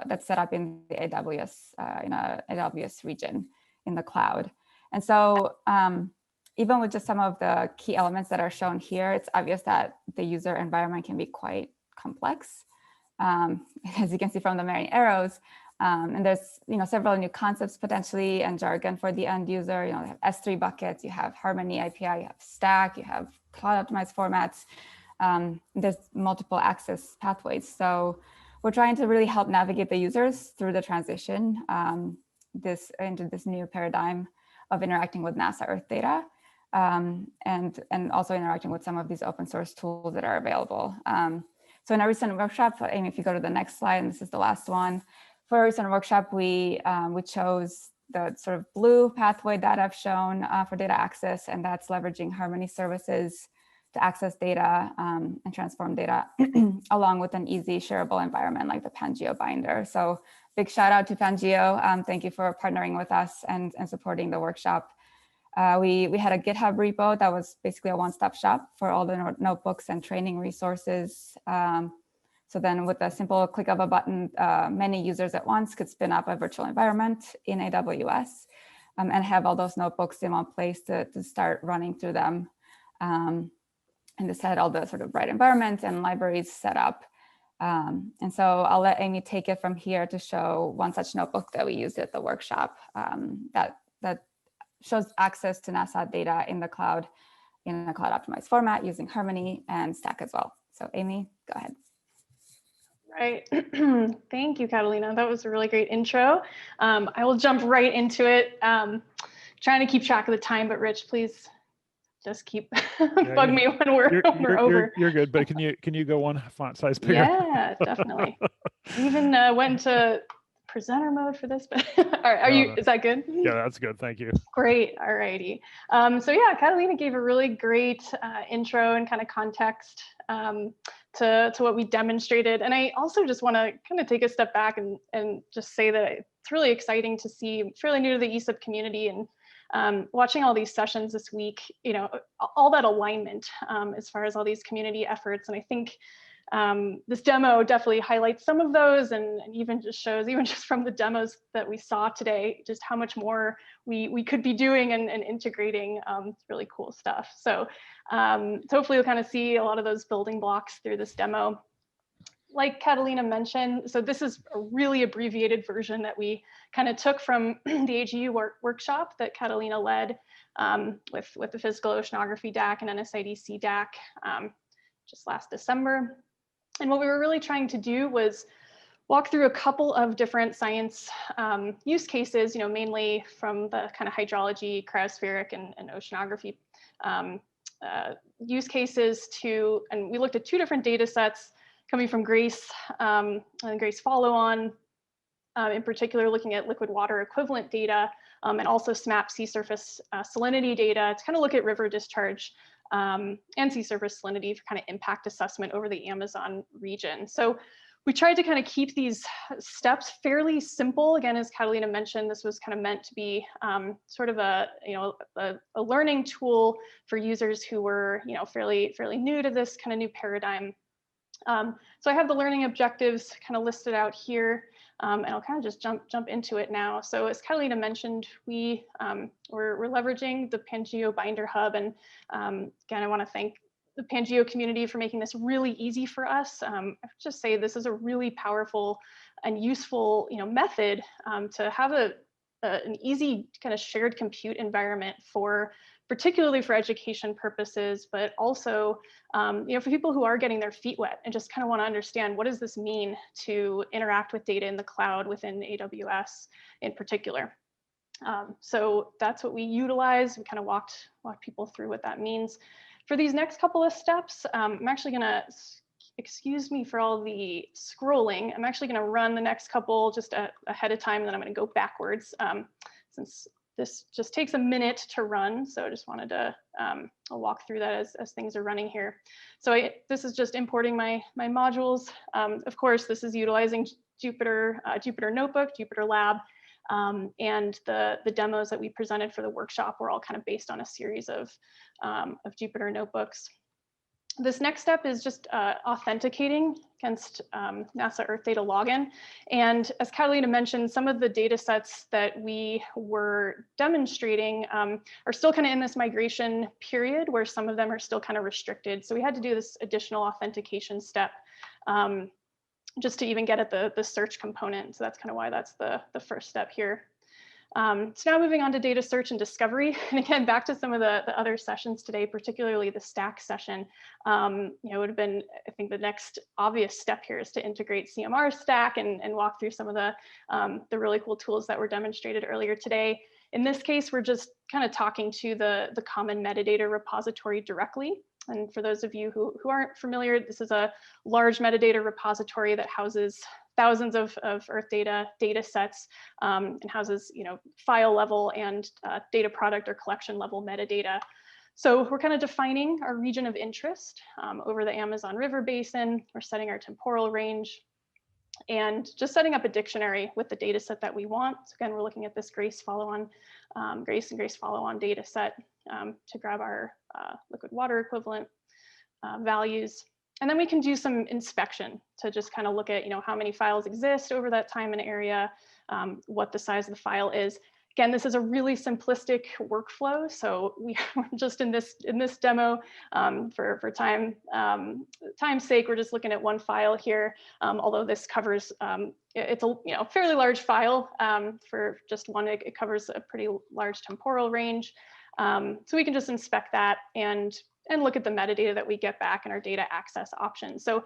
that's set up in the AWS, in a AWS region in the cloud. And so even with just some of the key elements that are shown here, it's obvious that the user environment can be quite complex, as you can see from the many arrows. And there's several new concepts potentially and jargon for the end user. You have S3 buckets, you have Harmony API, you have Stack, you have cloud optimized formats. There's multiple access pathways. So we're trying to really help navigate the users through the transition into this new paradigm of interacting with NASA Earth data, and also interacting with some of these open source tools that are available. So in our recent workshop, Amy, if you go to the next slide, and this is the last one. For our recent workshop, we chose the sort of blue pathway that I've shown for data access, and that's leveraging Harmony services to access data and transform data along with an easy shareable environment like the Pangeo binder. So big shout out to Pangeo. Thank you for partnering with us and supporting the workshop. We had a GitHub repo that was basically a one-stop shop for all the notebooks and training resources. So then with a simple click of a button, many users at once could spin up a virtual environment in AWS and have all those notebooks in one place to start running through them. And this had all the sort of right environments and libraries set up. And so I'll let Amy take it from here to show one such notebook that we used at the workshop that shows access to NASA data in the cloud in a cloud optimized format using Harmony and Stack as well. So Amy, go ahead. Right. Thank you, Catalina. That was a really great intro. I will jump right into it. Trying to keep track of the time, but Rich, please just keep bug me when we're over. You're good, but can you go one font size bigger? Yeah, definitely. Even went to presenter mode for this, but is that good? Yeah, that's good. Thank you. Great. All righty. So yeah, Catalina gave a really great intro and kind of context to what we demonstrated. And I also just want to kind of take a step back and just say that it's really exciting to see, I'm fairly new to the ESIP community, and watching all these sessions this week, all that alignment as far as all these community efforts. And I think this demo definitely highlights some of those, and even just shows, even just from the demos that we saw today, just how much more we could be doing and integrating really cool stuff. So hopefully you'll kind of see a lot of those building blocks through this demo. Like Catalina mentioned, so this is a really abbreviated version that we kind of took from the AGU workshop that Catalina led with the Physical Oceanography DAC and NSIDC DAC just last December. And what we were really trying to do was walk through a couple of different science use cases, mainly from the kind of hydrology, cryospheric, and oceanography use cases and we looked at two different data sets, coming from Grace and Grace follow-on, in particular looking at liquid water equivalent data, and also SMAP sea surface salinity data to kind of look at river discharge and sea surface salinity for kind of impact assessment over the Amazon region. So we tried to kind of keep these steps fairly simple. Again, as Catalina mentioned, this was kind of meant to be sort of a learning tool for users who were fairly new to this kind of new paradigm. So I have the learning objectives kind of listed out here, and I'll kind of just jump into it now. So as Catalina mentioned, we're leveraging the Pangeo Binder Hub, and again, I want to thank the Pangeo community for making this really easy for us. I would just say this is a really powerful and useful method to have an easy kind of shared compute environment particularly for education purposes, but also for people who are getting their feet wet and just kind of want to understand what does this mean to interact with data in the cloud within AWS in particular. So that's what we utilize. We kind of walked people through what that means. For these next couple of steps, I'm actually going to, excuse me for all the scrolling, I'm actually going to run the next couple just ahead of time, and then I'm going to go backwards since this just takes a minute to run. So I just wanted to I'll walk through that as things are running here. So this is just importing my modules. Of course, this is utilizing Jupyter Notebook, Jupyter Lab, and the demos that we presented for the workshop were all kind of based on a series of Jupyter notebooks. This next step is just authenticating against NASA Earth Data Login. And as Catalina mentioned, some of the data sets that we were demonstrating are still kind of in this migration period where some of them are still kind of restricted. So we had to do this additional authentication step just to even get at the search component. So that's kind of why that's the first step here. So now moving on to data search and discovery. And again, back to some of the other sessions today, particularly the stack session, it would have been, I think the next obvious step here is to integrate CMR stack and walk through some of the really cool tools that were demonstrated earlier today. In this case, we're just kind of talking to the common metadata repository directly. And for those of you who aren't familiar, this is a large metadata repository that houses thousands of Earth data sets and houses file level and data product or collection level metadata. So we're kind of defining our region of interest over the Amazon River Basin. We're setting our temporal range and just setting up a dictionary with the data set that we want. So again, we're looking at this Grace follow-on, Grace and Grace follow-on data set to grab our liquid water equivalent values. And then we can do some inspection to just kind of look at, how many files exist over that time and area, what the size of the file is. Again, this is a really simplistic workflow. So we're just in this demo for time's sake, we're just looking at one file here. Although this covers, it's a fairly large file for just one. It covers a pretty large temporal range. So we can just inspect that and look at the metadata that we get back in our data access options. So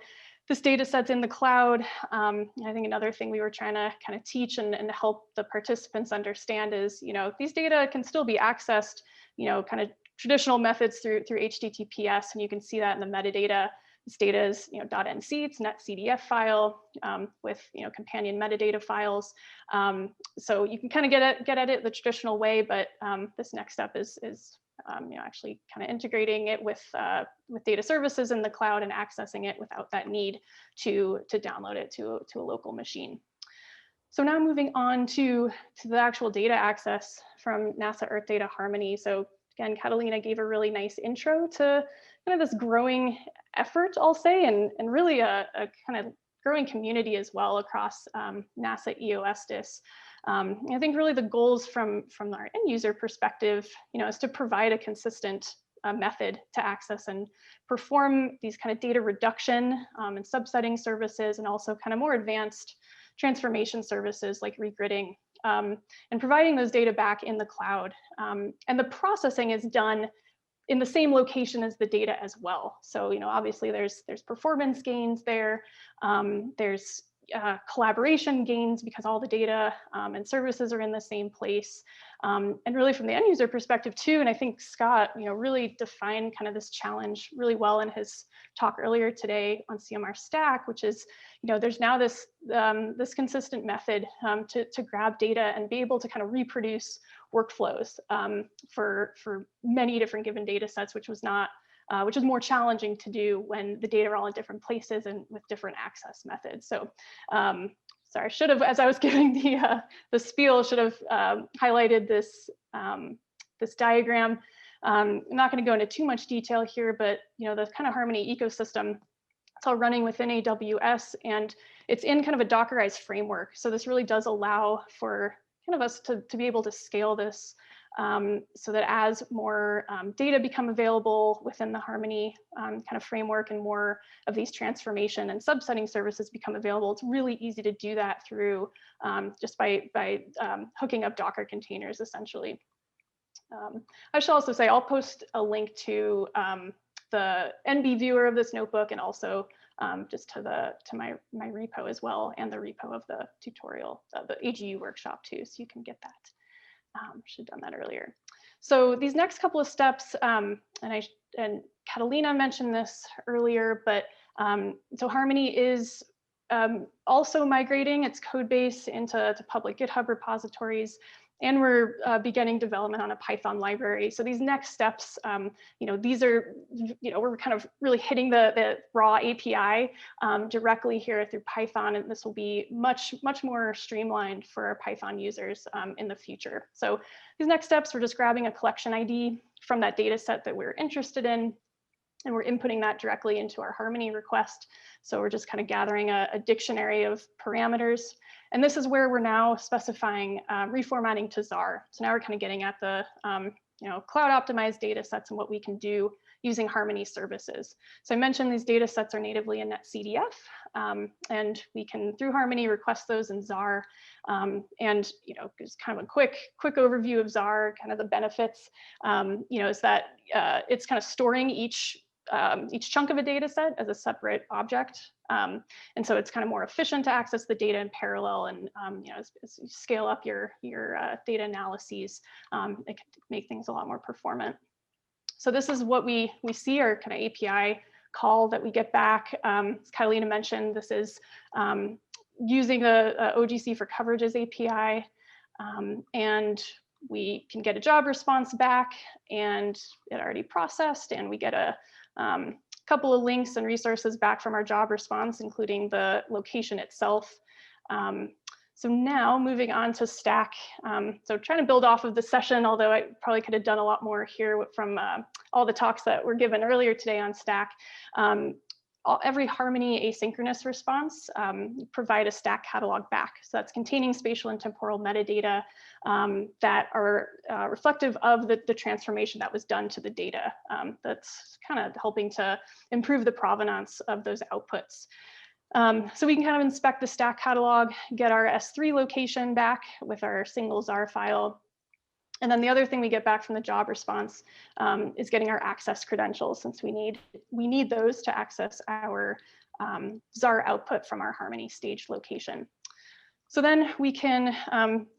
this data set's in the cloud. I think another thing we were trying to kind of teach and help the participants understand is, these data can still be accessed, kind of traditional methods through HTTPS, and you can see that in the metadata. This data is, .nc, it's netcdf file with, companion metadata files. So you can kind of get at it the traditional way, but this next step is actually kind of integrating it with data services in the cloud and accessing it without that need to download it to a local machine. So now moving on to the actual data access from NASA Earth Data Harmony. So again, Catalina gave a really nice intro to kind of this growing effort, I'll say, and really a kind of growing community as well across NASA EOSDIS. I think really the goals from our end user perspective, is to provide a consistent method to access and perform these kind of data reduction and subsetting services, and also kind of more advanced transformation services like regridding, and providing those data back in the cloud. And the processing is done in the same location as the data as well. So, obviously there's performance gains there. There's collaboration gains because all the data and services are in the same place. And really from the end user perspective too, and I think Scott, really defined kind of this challenge really well in his talk earlier today on CMR Stack, which is, there's now this this consistent method to grab data and be able to kind of reproduce workflows for many different given data sets, which was more challenging to do when the data are all in different places and with different access methods. So sorry, I should have, as I was giving the spiel, should have highlighted this, this diagram. I'm not going to go into too much detail here, but the kind of Harmony ecosystem, it's all running within AWS, and it's in kind of a Dockerized framework. So this really does allow for kind of us to be able to scale this so that as more data become available within the Harmony kind of framework and more of these transformation and subsetting services become available, it's really easy to do that through just by hooking up Docker containers, essentially. I should also say I'll post a link to the NB viewer of this notebook and also just to my repo as well, and the repo of the tutorial, the AGU workshop too, so you can get that. Should have done that earlier. So these next couple of steps, and Catalina mentioned this earlier, but so Harmony is also migrating its code base into public GitHub repositories, and we're beginning development on a Python library. So these next steps, these are, we're kind of really hitting the raw API directly here through Python, and this will be much more streamlined for our Python users in the future. So these next steps, we're just grabbing a collection ID from that data set that we're interested in, and we're inputting that directly into our Harmony request. So we're just kind of gathering a dictionary of parameters. And this is where we're now specifying reformatting to Xarray. So now we're kind of getting at the cloud optimized data sets and what we can do using Harmony services. So I mentioned these data sets are natively in NetCDF, and we can, through Harmony, request those in Xarray. And just kind of a quick overview of Xarray, kind of the benefits, is that it's kind of storing each chunk of a data set as a separate object. And so it's kind of more efficient to access the data in parallel, and as you scale up your data analyses, it can make things a lot more performant. So this is what we see, our kind of API call that we get back. As Catalina mentioned, this is using the OGC for Coverages API, and we can get a job response back, and it already processed, and we get a couple of links and resources back from our job response, including the location itself. So now moving on to Stack. So trying to build off of the session, although I probably could have done a lot more here from all the talks that were given earlier today on Stack. Every Harmony asynchronous response provide a Stack catalog back. So that's containing spatial and temporal metadata that are reflective of the transformation that was done to the data. That's kind of helping to improve the provenance of those outputs. So we can kind of inspect the Stack catalog, get our S3 location back with our single Xarray file. And then the other thing we get back from the job response is getting our access credentials, since we need those to access our Xarray output from our Harmony staged location. So then we can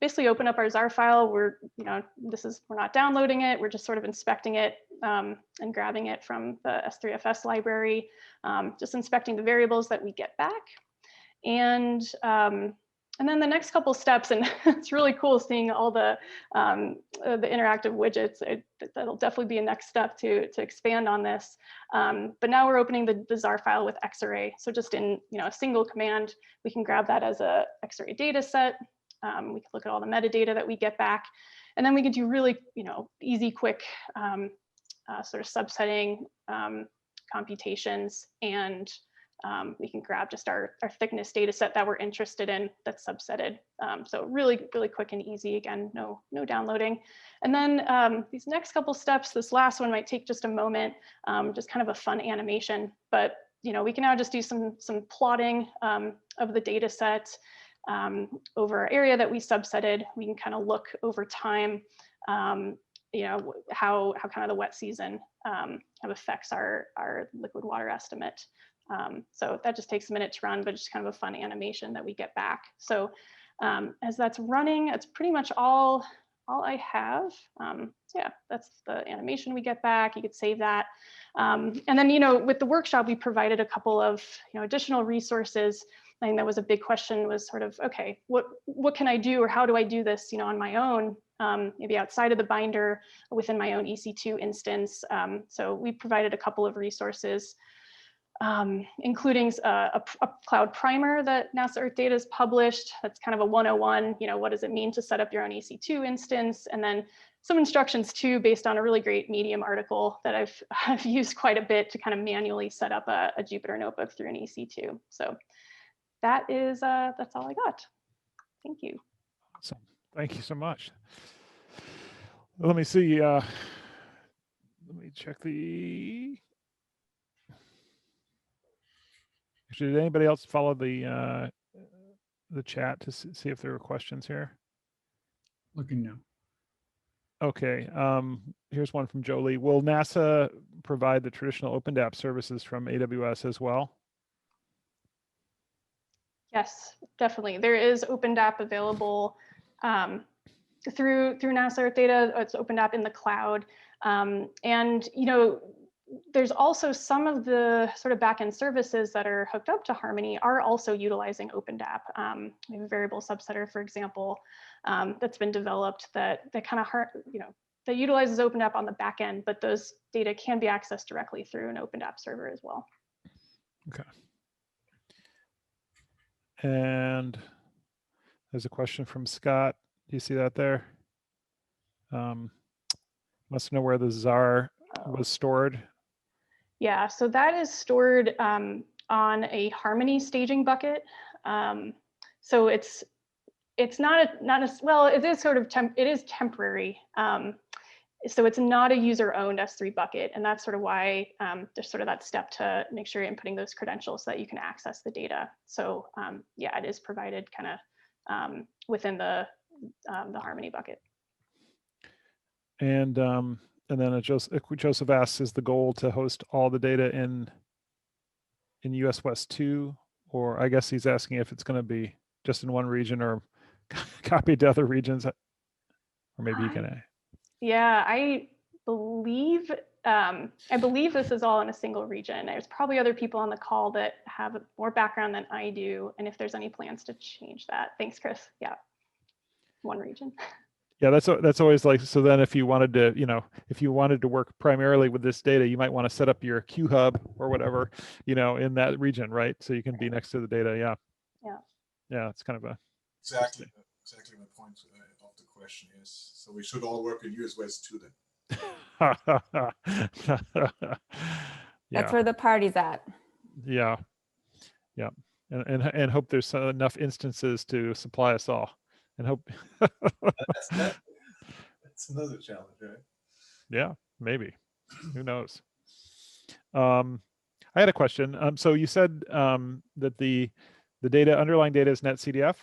basically open up our Xarray file. We're not downloading it. We're just sort of inspecting it and grabbing it from the S3FS library, just inspecting the variables that we get back. And then the next couple steps, and it's really cool seeing all the interactive widgets. That'll definitely be a next step to expand on this. But now we're opening the Xarray file with Xarray. So just in a single command, we can grab that as a Xarray data set. We can look at all the metadata that we get back, and then we can do really easy, quick sort of subsetting computations, and we can grab just our thickness data set that we're interested in that's subsetted. So really quick and easy. Again, no downloading. And then these next couple steps, this last one might take just a moment, just kind of a fun animation, but we can now just do some plotting of the data set over our area that we subsetted. We can kind of look over time, how kind of the wet season kind of affects our liquid water estimate. So that just takes a minute to run, but it's kind of a fun animation that we get back. So as that's running, it's pretty much all I have. Yeah, that's the animation we get back. You could save that. And then, with the workshop, we provided a couple of additional resources. I think that was a big question, was sort of, okay, what can I do, or how do I do this on my own, maybe outside of the binder within my own EC2 instance. So we provided a couple of resources, including a cloud primer that NASA Earth Data has published. That's kind of a 101, what does it mean to set up your own EC2 instance? And then some instructions too, based on a really great Medium article that I've used quite a bit to kind of manually set up a Jupyter notebook through an EC2. So that's all I got. Thank you. Awesome. Thank you so much. Let me see. Let me check the. Actually, did anybody else follow the chat to see if there were questions here? Looking now. Okay. Here's one from Jolie. Will NASA provide the traditional OpenDAP services from AWS as well? Yes, definitely. There is OpenDAP available through NASA Earth Data. It's OpenDAP in the cloud. And there's also some of the sort of backend services that are hooked up to Harmony are also utilizing OpenDAP. We have a variable subsetter, for example, that's been developed that kind of that utilizes OpenDAP on the back end, but those data can be accessed directly through an OpenDAP server as well. Okay. And there's a question from Scott. Do you see that there? Wants to know where the Xarray was stored. Yeah, so that is stored on a Harmony staging bucket. So it's not well, it is sort of it is temporary. So it's not a user-owned S3 bucket, and that's sort of why there's sort of that step to make sure you're inputting those credentials so that you can access the data. So yeah, it is provided kind of within the Harmony bucket. And then Joseph asks, is the goal to host all the data in US West 2? Or I guess he's asking if it's going to be just in one region or copied to other regions, or maybe you can. Yeah, I believe this is all in a single region. There's probably other people on the call that have more background than I do, and if there's any plans to change that. Thanks, Chris. Yeah, one region. Yeah, that's always like, so then if you wanted to work primarily with this data, you might want to set up your Qhub or whatever, in that region, right? So you can be next to the data. Yeah. Yeah. Yeah, it's kind of a exactly my point of the question is. So we should all work in US West 2 then. That's where the party's at. Yeah. Yeah. And hope there's enough instances to supply us all. And hope that's another challenge, right? Yeah, maybe. Who knows? I had a question. So you said that the underlying data is NetCDF.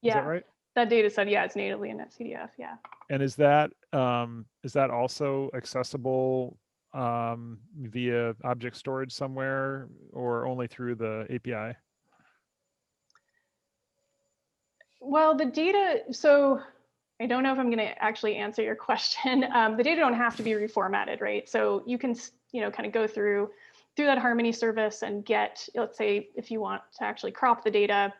Yeah. Is that right? That data set, yeah, it's natively in NetCDF. Yeah. And is that also accessible via object storage somewhere, or only through the API? Well, the data, so I don't know if I'm going to actually answer your question. The data don't have to be reformatted, right? So you can, kind of go through that Harmony service and get, let's say, if you want to actually crop the data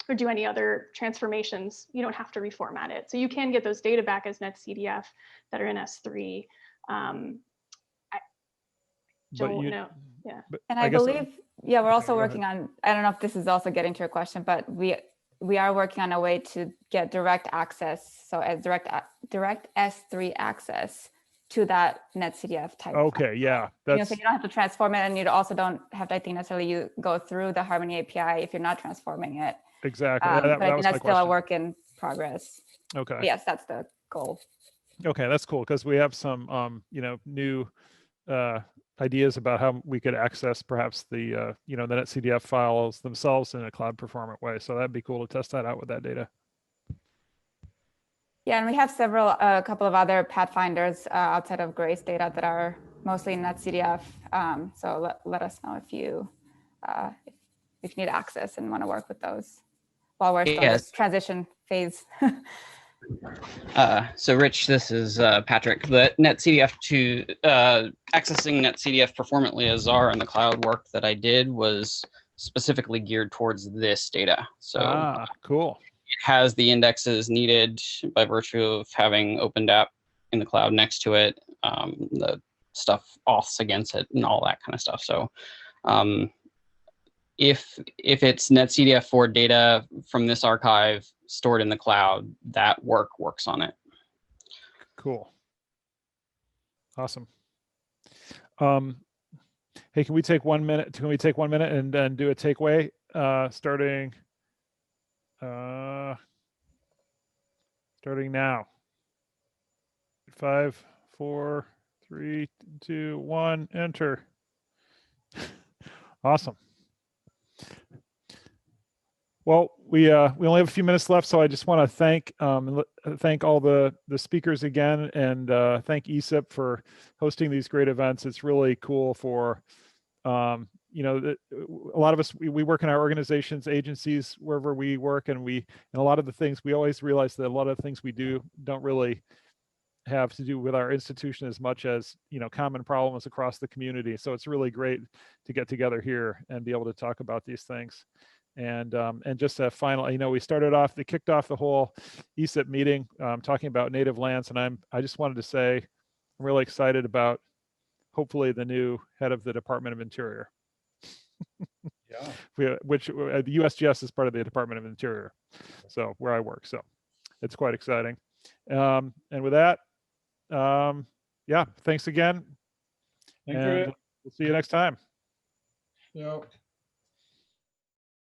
or do any other transformations, you don't have to reformat it. So you can get those data back as NetCDF that are in S3. I don't know. Yeah. And I believe, yeah, we're also working on, I don't know if this is also getting to your question, but we are working on a way to get direct access, so as direct S3 access to that NetCDF type. Okay, yeah, that's so you don't have to transform it, and you also don't have to, I think, necessarily go through the Harmony API if you're not transforming it. Exactly. But I think that's still a work in progress. Okay. But yes, that's the goal. Okay, that's cool, because we have some new ideas about how we could access perhaps the the NetCDF files themselves in a cloud performant way. So that'd be cool to test that out with that data. Yeah, and we have a couple of other pathfinders outside of Grace data that are mostly in NetCDF. So let us know if you need access and want to work with those while we're still in this transition phase. So Rich, this is Patrick. The NetCDF accessing NetCDF performantly as Xarray in the cloud work that I did was specifically geared towards this data. So cool. It has the indexes needed by virtue of having OpenDAP in the cloud next to it, the stuff auths against it and all that kind of stuff. So if it's NetCDF4 data from this archive stored in the cloud, that works on it. Cool. Awesome. Hey, can we take 1 minute? Can we take 1 minute and then do a takeaway starting now? 5, 4, 3, 2, 1, enter. Awesome. Well, we only have a few minutes left, so I just want to thank all the speakers again, and thank ESIP for hosting these great events. It's really cool for a lot of us, we work in our organizations, agencies, wherever we work, and a lot of the things we always realize that a lot of the things we do don't really have to do with our institution as much as common problems across the community. So it's really great to get together here and be able to talk about these things. And just a final, we kicked off the whole ESIP meeting talking about native lands, and I just wanted to say I'm really excited about hopefully the new head of the Department of Interior. Yeah. Which the USGS is part of the Department of Interior, so where I work. So it's quite exciting. And with that, yeah, thanks again. Thank you. We'll see you next time. Yep.